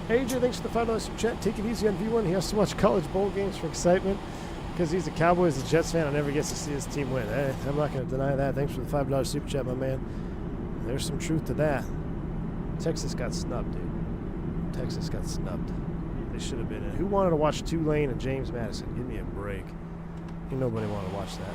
AJ, thanks for the $5 super chat. Take it easy on V1. He has to watch college bowl games for excitement because he's a Cowboys and Jets fan and never gets to see his team win. Hey, I'm not going to deny that. Thanks for the $5 super chat, my man. There's some truth to that. Texas got snubbed, dude. Texas got snubbed. They should have been in. Who wanted to watch Tulane and James Madison? Give me a break. Ain't nobody want to watch that.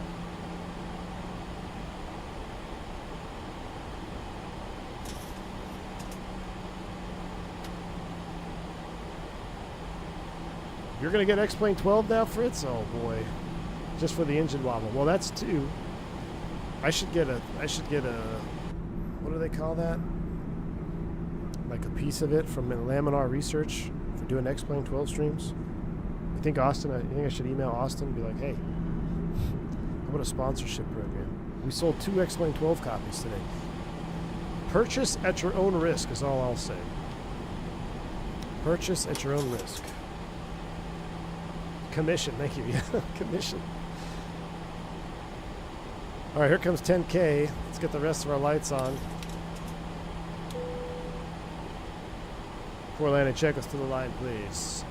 You're going to get X-Plane 12 now, Fritz? Oh, boy. Just for the engine wobble. Well, that's 2. I should get a, what do they call that? Like a piece of it from Laminar Research for doing X-Plane 12 streams. I think I should email Austin and be like, hey, how about a sponsorship program? We sold 2 X-Plane 12 copies today. Purchase at your own risk is all I'll say. Purchase at your own risk. Commission, thank you. Yeah, commission. All right, here comes 10K. Let's get the rest of our lights on. Before landing, check us to the line, please.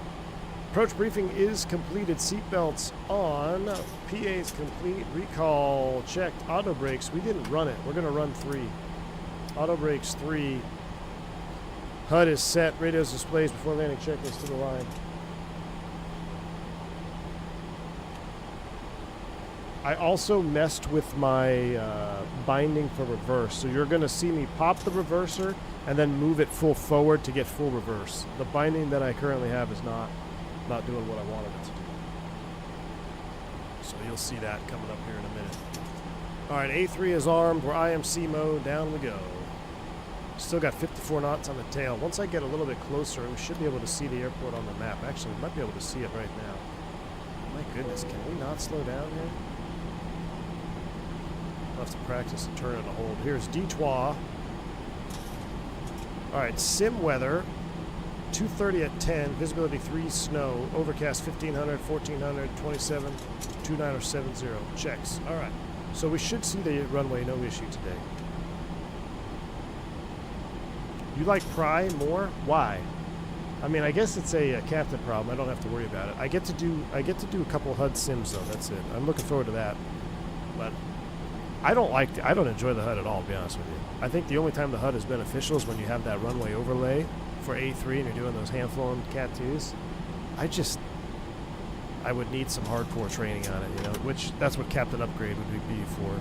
Approach briefing is completed. Seatbelts on. PA's complete. Recall checked. Auto brakes. We didn't run it. We're going to run 3. Auto brakes 3. HUD is set. Radios displays before landing. Check us to the line. I also messed with my binding for reverse. So you're going to see me pop the reverser and then move it full forward to get full reverse. The binding that I currently have is not doing what I wanted it to do. So you'll see that coming up here in a minute. All right, A3 is armed. We're IMC mode. Down we go. Still got 54 knots on the tail. Once I get a little bit closer, we should be able to see the airport on the map. Actually, we might be able to see it right now. My goodness, can we not slow down here? I'll have to practice and turn it to hold. Here's Detroit. All right, sim weather. 2:30 at 10, visibility 3, snow, overcast 1500, 1400, 27, 2970. Checks. All right. So we should see the runway, no issue today. You like Pry more? Why? I mean, I guess it's a captain problem. I don't have to worry about it. I get to do a couple HUD sims though. That's it. I'm looking forward to that. But I don't enjoy the HUD at all, to be honest with you. I think the only time the HUD is beneficial is when you have that runway overlay for A3 and you're doing those hand-flown Cat 2s. I would need some hardcore training on it, you know, which that's what Captain Upgrade would be for.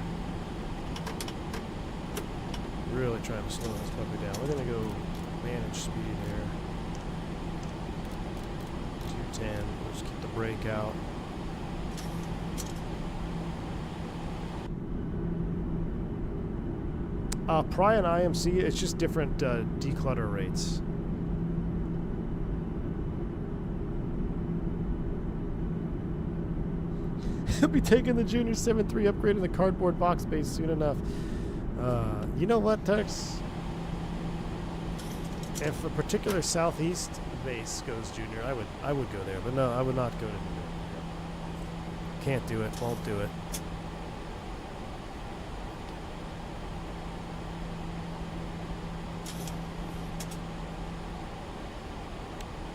Really trying to slow this puppy down. We're going to go manage speed here. 210. We'll just keep the brake out. Pry and IMC, it's just different declutter rates. He'll be taking the Junior 7.3 upgrade in the cardboard box base soon enough. You know what, Tux? If a particular southeast base goes Junior, I would go there, but no, I would not go to Junior. Can't do it, won't do it.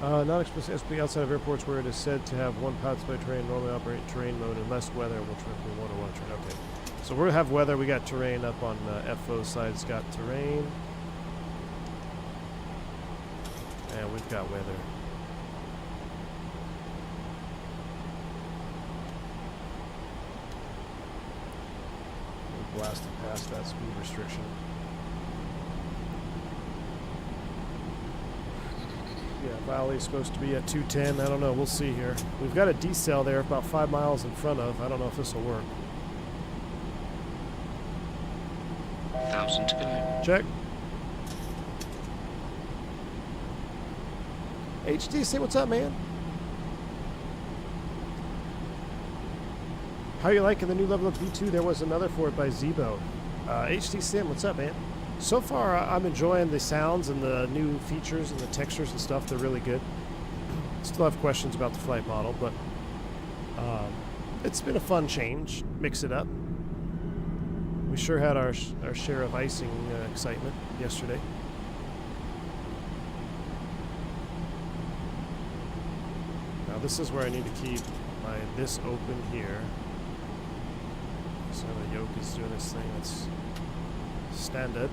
Not explicitly outside of airports where it is said to have one pilot by terrain, normally operate terrain mode, and less weather will trip in 101 terrain. Okay. So we're going to have weather. We got terrain up on FO's side. It's got terrain. And we've got weather. We're blasting past that speed restriction. Yeah, Valley's supposed to be at 210. I don't know. We'll see here. We've got a decel there about 5 miles in front of. I don't know if this will work. 1,000 to go. Check. HD, say what's up, man. How are you liking the new level of B2? There was another for it by Zebo. HD Sim, what's up, man? So far, I'm enjoying the sounds and the new features and the textures and stuff. They're really good. Still have questions about the flight model, but it's been a fun change. Mix it up. We sure had our share of icing excitement yesterday. Now this is where I need to keep this open here. So the yoke is doing this thing. It's standard.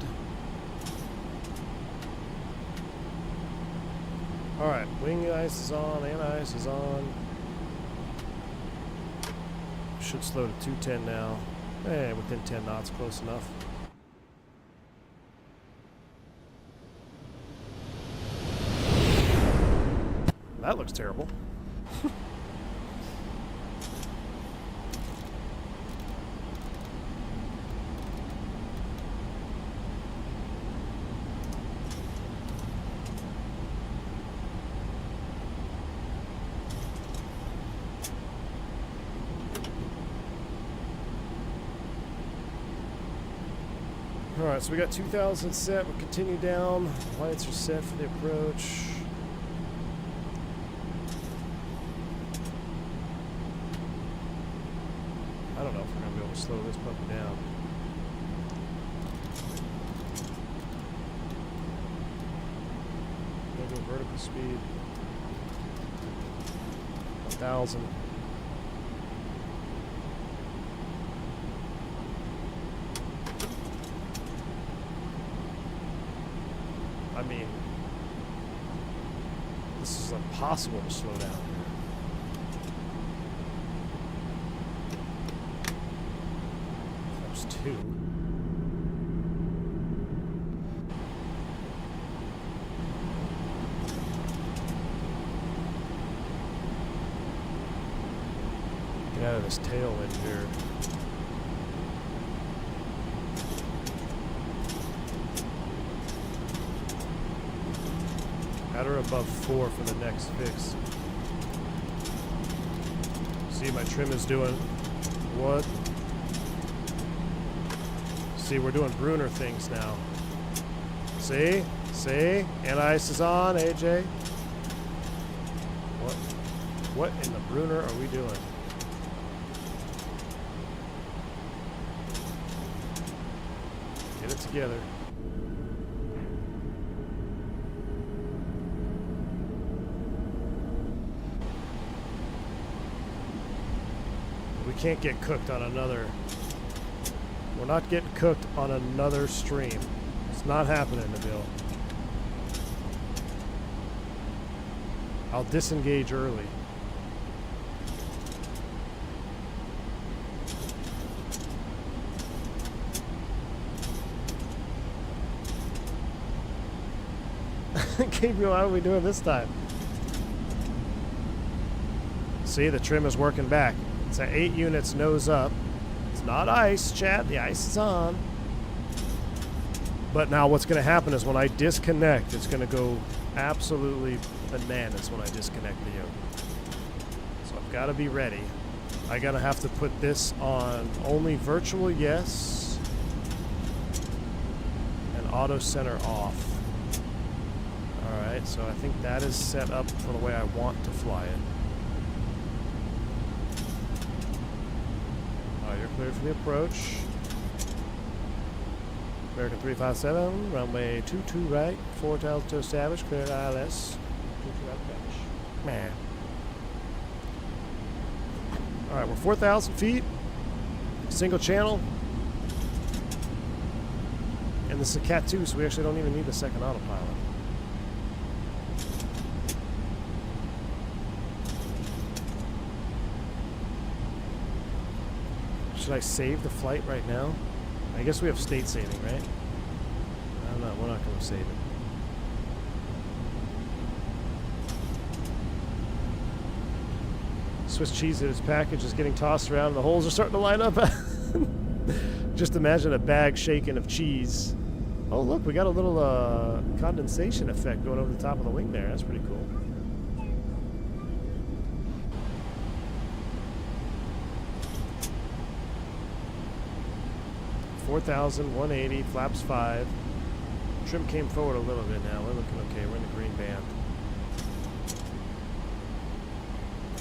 Alright, wing ice is on, and ice is on. Should slow to 210 now. Eh, within 10 knots, close enough. That looks terrible. Alright, so we got 2,000 set. We'll continue down. Lights are set for the approach. slow this puppy down. Go vertical speed. 1,000. I mean, this is impossible to slow down here. That's 2. Get out of this tailwind here. At or above 4 for the next fix. See, my trim is doing what? See, we're doing Bruner things now. See? See? Anti-ice is on, AJ. What in the Bruner are we doing? Get it together. We can't get cooked on another. We're not getting cooked on another stream. It's not happening, Nabil. I'll disengage early. Gabriel, how are we doing this time? See, the trim is working back. It's at 8 units nose up. It's not ice, chat. The ice is on. But now what's going to happen is when I disconnect, it's going to go absolutely bananas when I disconnect the yoke. So I've got to be ready. I'm going to have to put this on only virtual yes and auto center off. Alright, so I think that is set up for the way I want to fly it. You're cleared for the approach. American 357, runway 22 right, 4,000 to establish, cleared ILS. 22 right approach. Man. Alright, we're 4,000 feet, single channel. And this is a Cat 2, so we actually don't even need the second autopilot. Should I save the flight right now? I guess we have state saving, right? I don't know. We're not going to save it. Swiss cheese in its package is getting tossed around. The holes are starting to line up. Just imagine a bag shaking of cheese. Oh, look. We got a little condensation effect going over the top of the wing there. That's pretty cool. 4,180, flaps 5. Trim came forward a little bit now. We're looking okay. We're in the green band.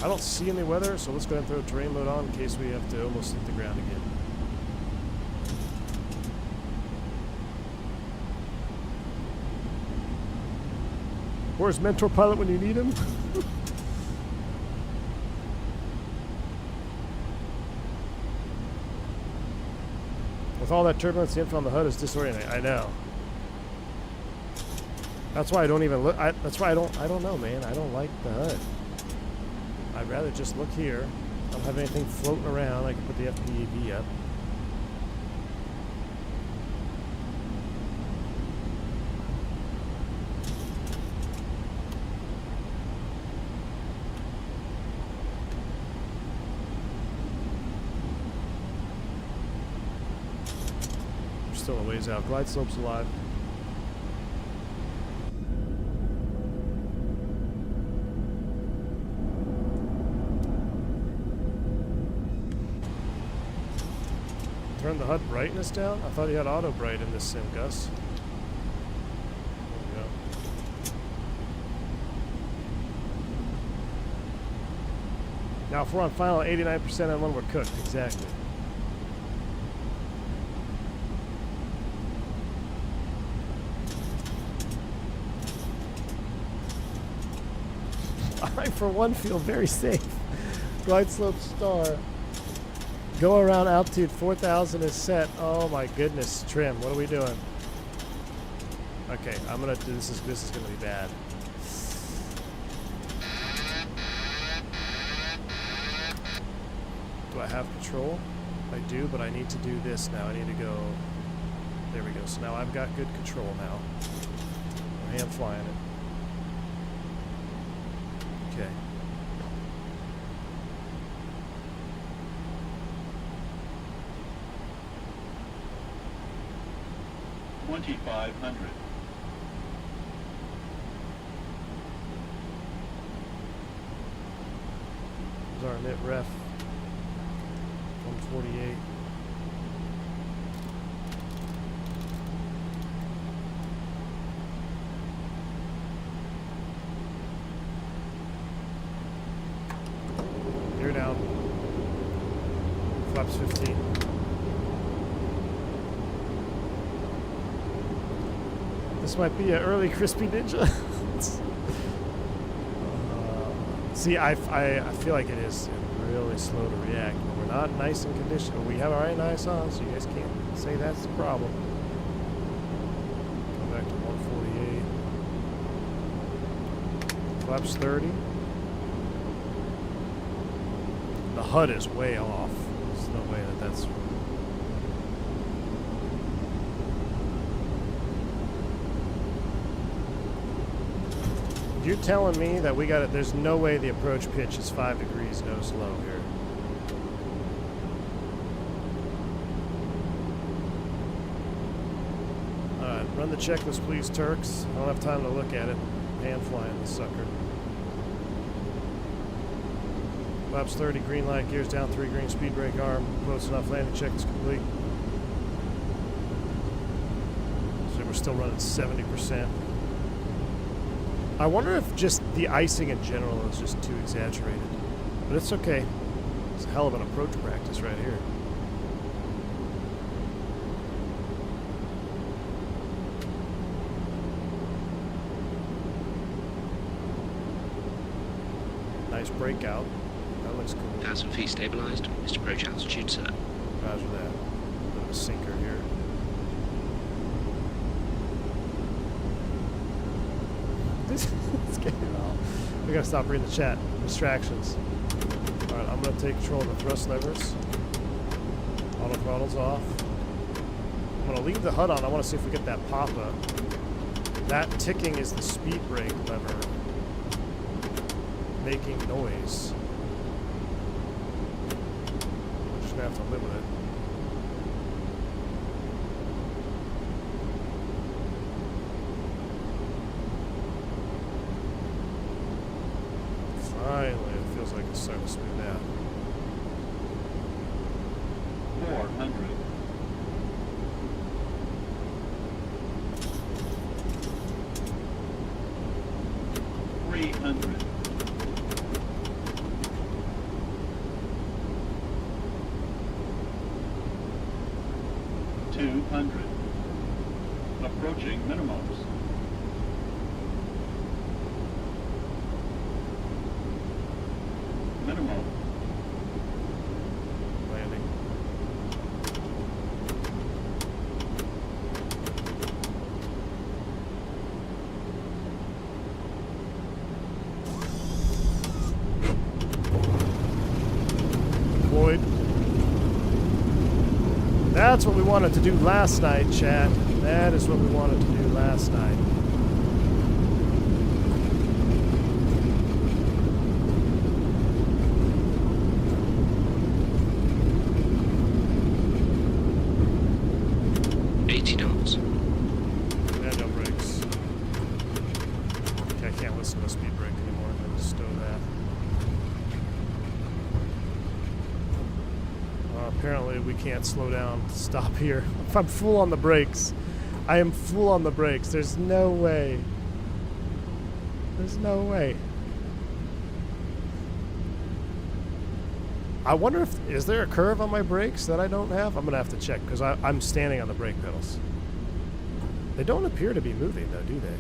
I don't see any weather, so let's go ahead and throw terrain mode on in case we have to almost hit the ground again. Where's Mentor Pilot when you need him? With all that turbulence, the info on the HUD is disorienting. I know. That's why I don't even look. That's why I don't know, man. I don't like the HUD. I'd rather just look here. I don't have anything floating around. I can put the FPV up. Still a ways out. Glide slope's alive. Turn the HUD brightness down? I thought you had auto bright in this sim, Gus. There we go. Now if we're on final 89% on one, we're cooked. Exactly. I, for one, feel very safe. Glide slope star. Go around altitude 4,000 is set. Oh my goodness, trim. What are we doing? Okay, I'm gonna do this. This is gonna be bad. Do I have control? I do, but I need to do this now. I need to go. There we go. So now I've got good control now. I am flying it. Okay. $2,500. There's our lit ref. 148. You're down. Flaps 15. This might be an early crispy ninja. See, I feel like it is really slow to react. We're not nice and conditioned. We have our NIS on, so you guys can't say that's the problem. Go back to 148. Flaps 30. The HUD is way off. There's no way that that's... You're telling me that we got it. There's no way the approach pitch is 5 degrees nose low here. Alright, run the checklist, please, Turks. I don't have time to look at it. Hand flying this sucker. Flaps 30, green light, gears down, 3 green, speed brake arm. Close enough, landing check is complete. So we're still running 70%. I wonder if just the icing in general is just too exaggerated. But it's okay. It's a hell of an approach practice right here. Nice breakout. That looks cool. 1,000 feet stabilized. Mr. Approach altitude set. Roger that. A bit of a sinker here. It's getting all. We gotta stop reading the chat. Distractions. Alright, I'm gonna take control of the thrust levers. Auto throttle's off. I'm gonna leave the HUD on. I wanna see if we get that pop-up. That ticking is the speed brake lever making noise. We're just gonna have to live with it. Finally, it feels like it's starting to smooth out. 400. $300. 200. Approaching minimums. Minimum. Landing. Deployed. That's what we wanted to do last night, chat. That is what we wanted to do last night. Can't slow down, stop here. If I'm full on the brakes, I am full on the brakes. There's no way. There's no way. I wonder if, is there a curve on my brakes that I don't have? I'm gonna have to check because I'm standing on the brake pedals. They don't appear to be moving though, do they?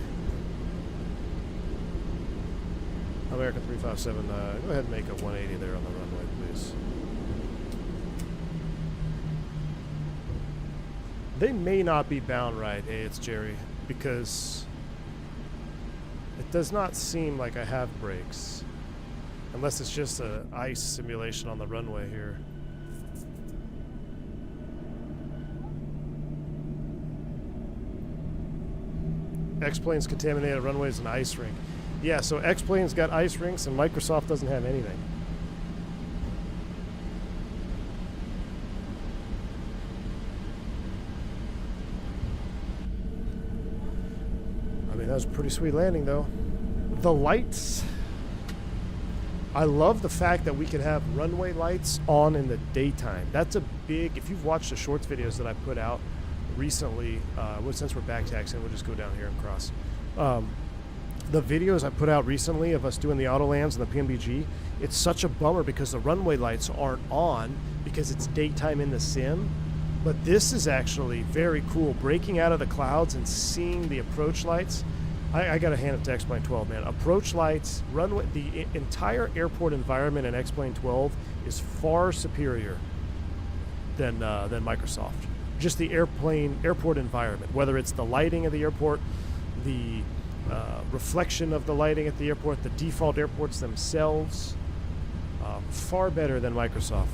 American 357, go ahead and make a 180 there on the runway, please. They may not be bound right, hey, it's Jerry, because it does not seem like I have brakes. Unless it's just an ice simulation on the runway here. X-Plane's contaminated runways and ice rink. Yeah, so X-Plane's got ice rinks and Microsoft doesn't have anything. I mean, that was a pretty sweet landing, though. The lights. I love the fact that we can have runway lights on in the daytime. That's a big, if you've watched the shorts videos that I put out recently, well, since we're back taxiing, we'll just go down here and cross. The videos I put out recently of us doing the auto lands and the pmdg, it's such a bummer because the runway lights aren't on because it's daytime in the sim. But this is actually very cool, breaking out of the clouds and seeing the approach lights. I gotta hand it to X-Plane 12, man. Approach lights, runway, the entire airport environment in X-Plane 12 is far superior than Microsoft. Just the airport environment, whether it's the lighting of the airport, the reflection of the lighting at the airport, the default airports themselves, far better than Microsoft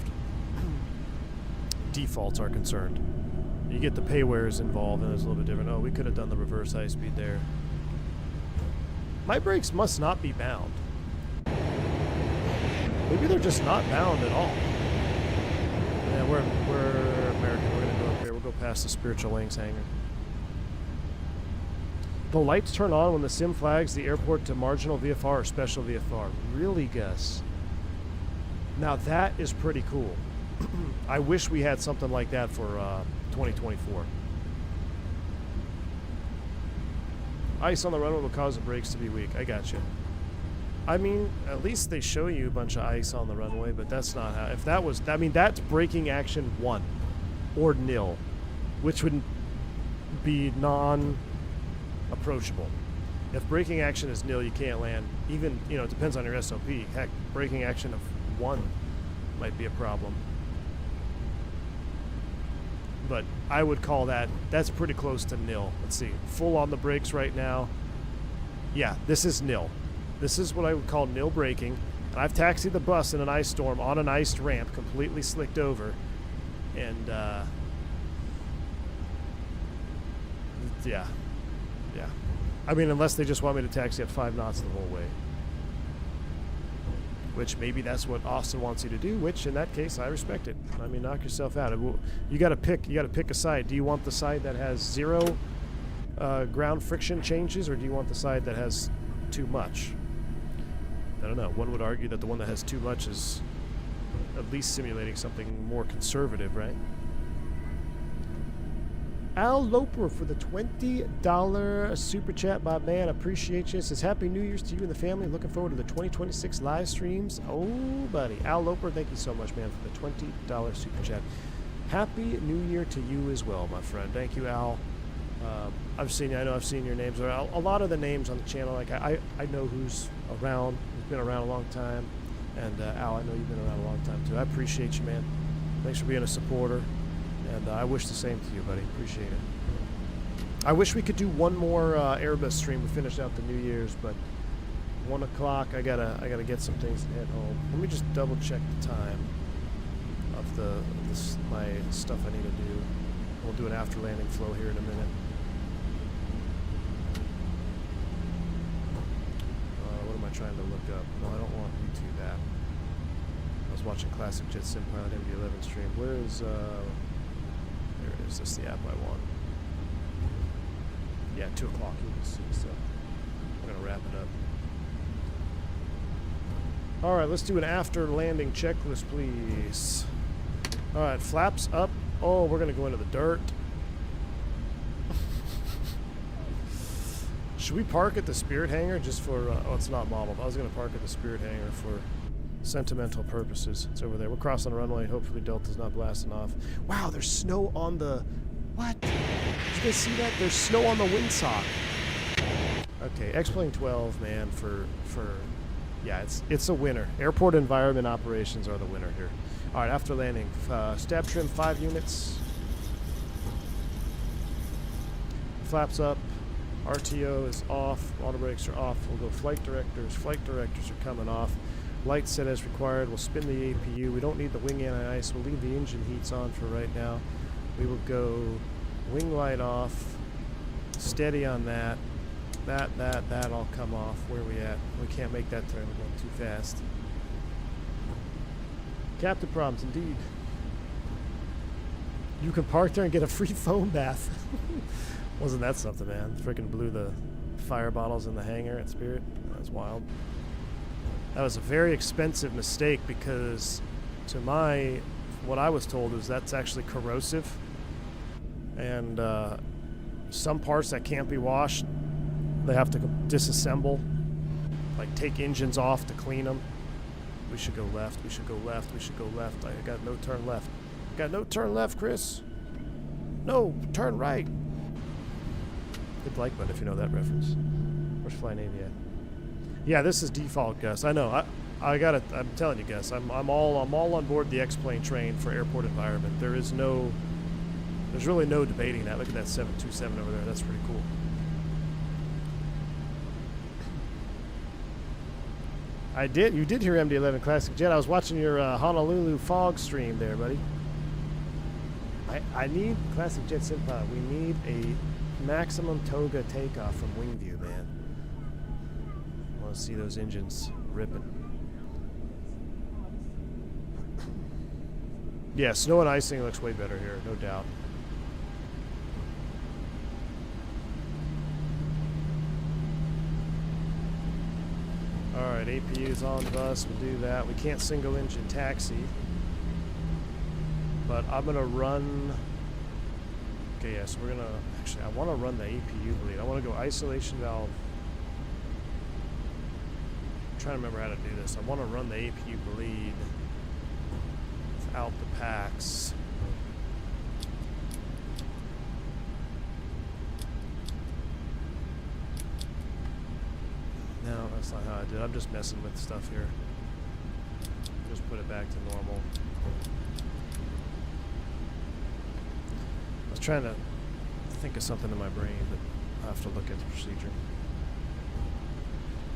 defaults are concerned. You get the paywares involved and it's a little bit different. Oh, we could have done the reverse high speed there. My brakes must not be bound. Maybe they're just not bound at all. Yeah, we're American. We're gonna go up here. We'll go past the Spiritual Wings hangar. The lights turn on when the sim flags the airport to marginal VFR or special VFR. Really, Gus? Now that is pretty cool. I wish we had something like that for 2024. Ice on the runway will cause the brakes to be weak. I got you. I mean, at least they show you a bunch of ice on the runway, but that's not how. If that was, I mean, that's braking action 1 or nil, which would be non-approachable. If braking action is nil, you can't land. Even, you know, it depends on your SOP. Heck, braking action of 1 might be a problem. But I would call that's pretty close to nil. Let's see, full on the brakes right now. Yeah, this is nil. This is what I would call nil braking. And I've taxied the bus in an ice storm on an iced ramp, completely slicked over. And, yeah. I mean, unless they just want me to taxi at 5 knots the whole way. Which maybe that's what Austin wants you to do, which in that case I respect it. I mean, knock yourself out. You got to pick a side. Do you want the side that has 0 ground friction changes, or do you want the side that has too much? I don't know. One would argue that the one that has too much is at least simulating something more conservative, right? Al Loper for the $20 super chat, my man. Appreciate you. Says Happy New Year's to you and the family. Looking forward to the 2026 live streams. Oh, buddy. Al Loper, thank you so much, man, for the $20 super chat. Happy New Year to you as well, my friend. Thank you, Al. I know I've seen your names. A lot of the names on the channel, like I know who's around, who's been around a long time. And Al, I know you've been around a long time too. I appreciate you, man. Thanks for being a supporter. And I wish the same to you, buddy. Appreciate it. I wish we could do one more Airbus stream to finish out the New Year's, but 1 o'clock. I gotta get some things and head home. Let me just double check the time of my stuff I need to do. We'll do an after landing flow here in a minute. What am I trying to look up? No, I don't want YouTube app. I was watching Classic Jet Sim Pilot MD11 stream. Where is there it is. This is the app I want. Yeah, 2 o'clock you can see, so I'm gonna wrap it up. Alright, let's do an after landing checklist, please. Alright, flaps up. Oh, we're gonna go into the dirt. Should we park at the Spirit hangar just for oh, it's not modeled. I was gonna park at the Spirit hangar for sentimental purposes. It's over there. We're crossing the runway. Hopefully Delta's not blasting off. Wow, there's snow on the... What? Did you guys see that? There's snow on the windsock. Okay, X-Plane 12, man, for Yeah, it's a winner. Airport environment operations are the winner here. All right, after landing, stab trim 5 units. Flaps up. RTO is off. Auto brakes are off. We'll go flight directors. Flight directors are coming off. Lights set as required. We'll spin the APU. We don't need the wing anti-ice. We'll leave the engine heats on for right now. We will go wing light off. Steady on that. That all come off. Where are we at? We can't make that turn. We're going too fast. Captain problems, indeed. You can park there and get a free foam bath. Wasn't that something, man? Freaking blew the fire bottles in the hangar at Spirit. That was wild. That was a very expensive mistake because what I was told is that's actually corrosive. And some parts that can't be washed, they have to disassemble, like take engines off to clean them. We should go left, we should go left, we should go left. I got no turn left. Got no turn left, Chris. No, turn right. Hit the like button if you know that reference. Where's Fly Navy at? Yeah, this is default, Gus. I know. I'm telling you, Gus. I'm all on board the X-plane train for airport environment. There's really no debating that. Look at that 727 over there. That's pretty cool. You did hear MD-11 Classic Jet. I was watching your Honolulu fog stream there, buddy. I need Classic Jet Synpod. We need a maximum Toga takeoff from Wingview, man. I want to see those engines ripping. Yeah, snow and icing looks way better here, no doubt. Alright, APU's on bus, we'll do that. We can't single engine taxi. But I'm gonna run... Okay, yeah, so we're gonna... Actually, I want to run the APU bleed. I want to go isolation valve. I'm trying to remember how to do this. I want to run the APU bleed without the packs. No, that's not how I did it. I'm just messing with stuff here. Just put it back to normal. I was trying to think of something in my brain, but I have to look at the procedure.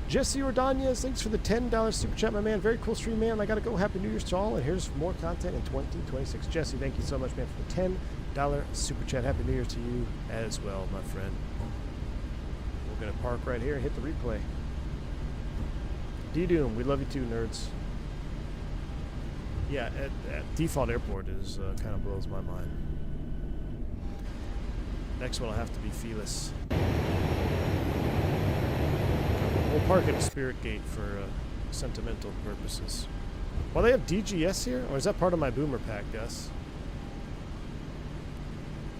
Jesse Ordonez, thanks for the $10 super chat, my man. Very cool stream, man. I gotta go. Happy New Year's to all, and here's more content in 2026. Jesse, thank you so much, man, for the $10 super chat. Happy New Year to you as well, my friend. We're gonna park right here and hit the replay. D-Doom, we love you too, nerds. Yeah, at default airport is kind of blows my mind. Next one will have to be Felis. We'll park at a Spirit Gate for sentimental purposes. Well, they have DGS here? Or is that part of my boomer pack, Gus?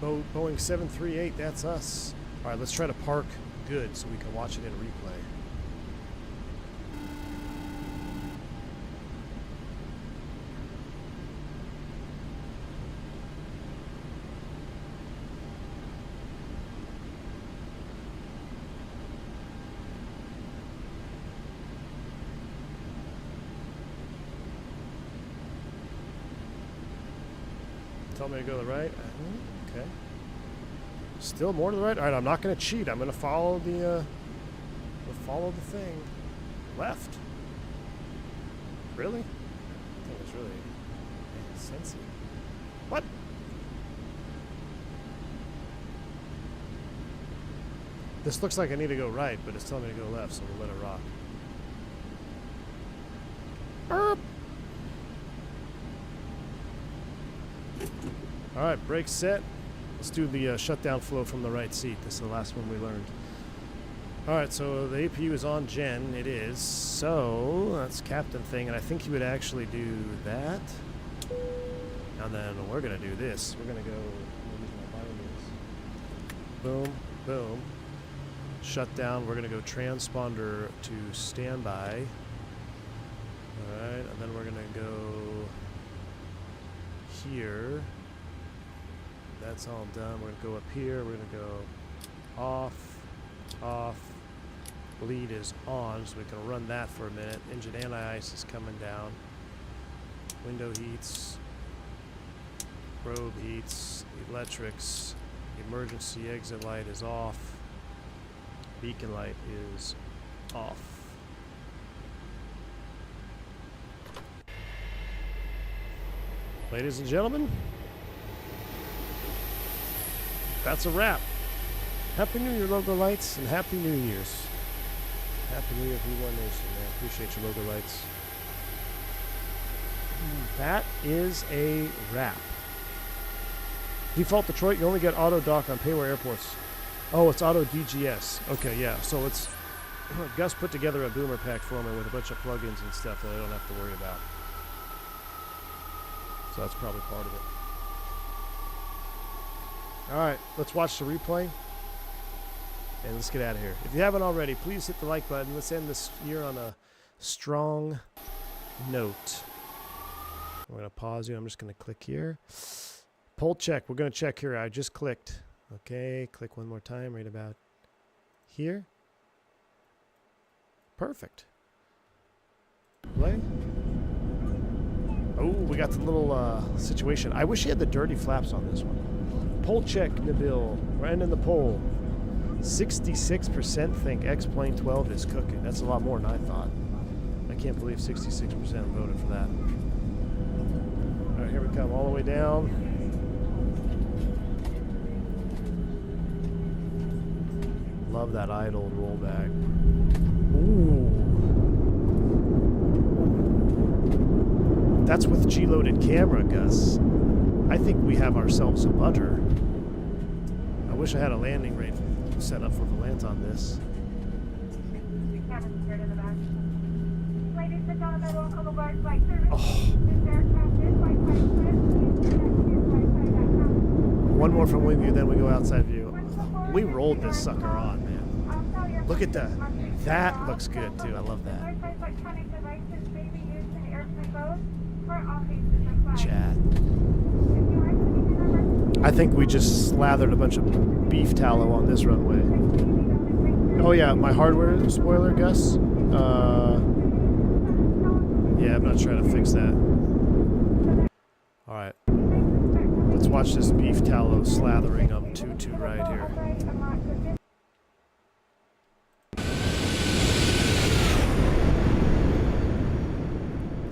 Boeing 738, that's us. Alright, let's try to park good so we can watch it in replay. Tell me to go to the right. Okay. Still more to the right. All right, I'm not going to cheat. I'm going to follow the thing. Left. Really? I think it's really sensey. What? This looks like I need to go right, but it's telling me to go left, so we'll let it rock. Erp. All right, brake set. Let's do the shutdown flow from the right seat. This is the last one we learned. All right, so the APU is on gen. It is. So that's captain thing, and I think he would actually do that. And then we're gonna do this. We're gonna go. Boom, boom. Shutdown. We're gonna go transponder to standby. All right, and then we're gonna go here. That's all done. We're gonna go up here. We're gonna go off, off, Bleed is on, so we can run that for a minute. Engine anti-ice is coming down. Window heats. Probe heats. Electrics. Emergency exit light is off. Beacon light is off. Ladies and gentlemen, that's a wrap. Happy New Year, Logo Lights, and Happy New Year's. Happy New Year, V1 Nation, man. Appreciate your Logo Lights. That is a wrap. Default Detroit, you only get auto dock on payware airports. Oh, it's auto DGS. Okay, yeah. So it's Gus put together a boomer pack for me with a bunch of plugins and stuff that I don't have to worry about. So that's probably part of it. All right, let's watch the replay. And let's get out of here. If you haven't already, please hit the like button. Let's end this year on a strong note. I'm going to pause here. I'm just going to click here. Poll check. We're going to check here. I just clicked. Okay, click one more time right about here. Perfect. Play. Oh, we got the little situation. I wish you had the dirty flaps on this one. Poll check, Nabil. We're ending the poll. 66% think X-Plane 12 is cooking. That's a lot more than I thought. I can't believe 66% voted for that. All right, here we come all the way down. Love that idle rollback. Ooh. That's with G-loaded camera, Gus. I think we have ourselves a butter. I wish I had a landing rate set up for Valant on this. Ladies and gentlemen, welcome aboard Flight Service. Oh. This aircraft is Flight One more from wing view, then we go outside view. We rolled this sucker on, man. Look at that. That looks good, too. I love that. Chat. I think we just slathered a bunch of beef tallow on this runway. Oh yeah, my hardware spoiler, Gus. Yeah, I'm not trying to fix that. All right, let's watch this beef tallow slathering up 2-2 right here.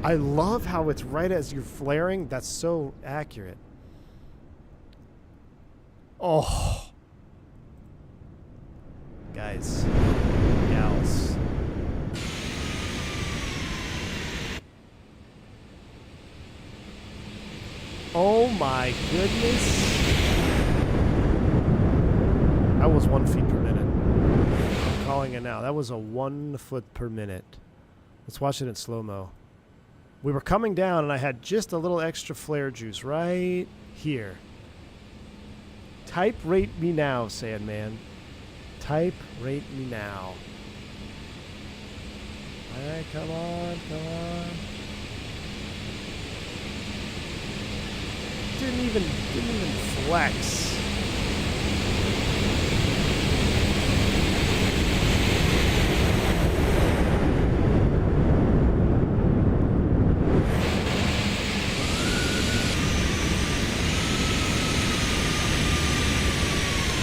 I love how it's right as you're flaring. That's so accurate. Oh. Guys. Gals. Oh my goodness. That was 1 feet per minute. I'm calling it now. That was a 1 foot per minute. Let's watch it in slow-mo. We were coming down and I had just a little extra flare juice right here. Type rate me now, Sandman. Type rate me now. Alright, come on, come on. Didn't even flex.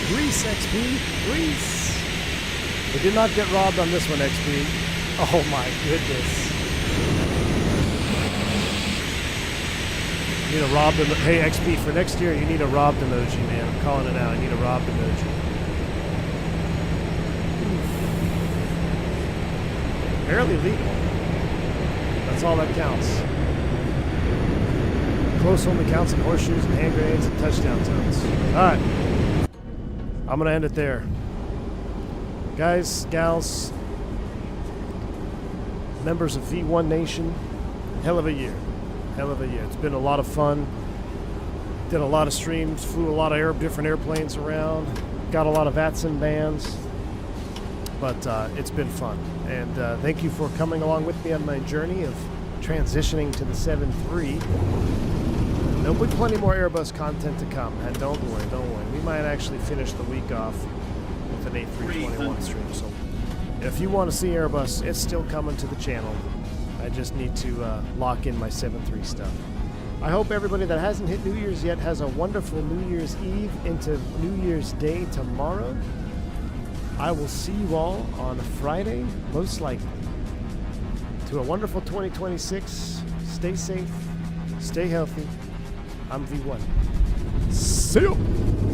Grease, XP, grease. We did not get robbed on this one, XP. Oh my goodness. You need a robbed emoji. Hey, XP, for next year, you need a robbed emoji, man. I'm calling it out. I need a robbed emoji. Barely legal. That's all that counts. Close only counts in horseshoes and hand grenades and touchdown zones. All right. I'm going to end it there. Guys, gals, members of V1 Nation, hell of a year. Hell of a year. It's been a lot of fun. Did a lot of streams, flew a lot of different airplanes around, got a lot of VATSIM bands, but it's been fun. And thank you for coming along with me on my journey of transitioning to the 7.3. There'll be plenty more Airbus content to come, and don't worry. We might actually finish the week off with an A321 stream, so if you want to see Airbus, it's still coming to the channel. I just need to lock in my 7.3 stuff. I hope everybody that hasn't hit New Year's yet has a wonderful New Year's Eve into New Year's Day tomorrow. I will see you all on Friday, most likely. To a wonderful 2026. Stay safe. Stay healthy. I'm V1. See you!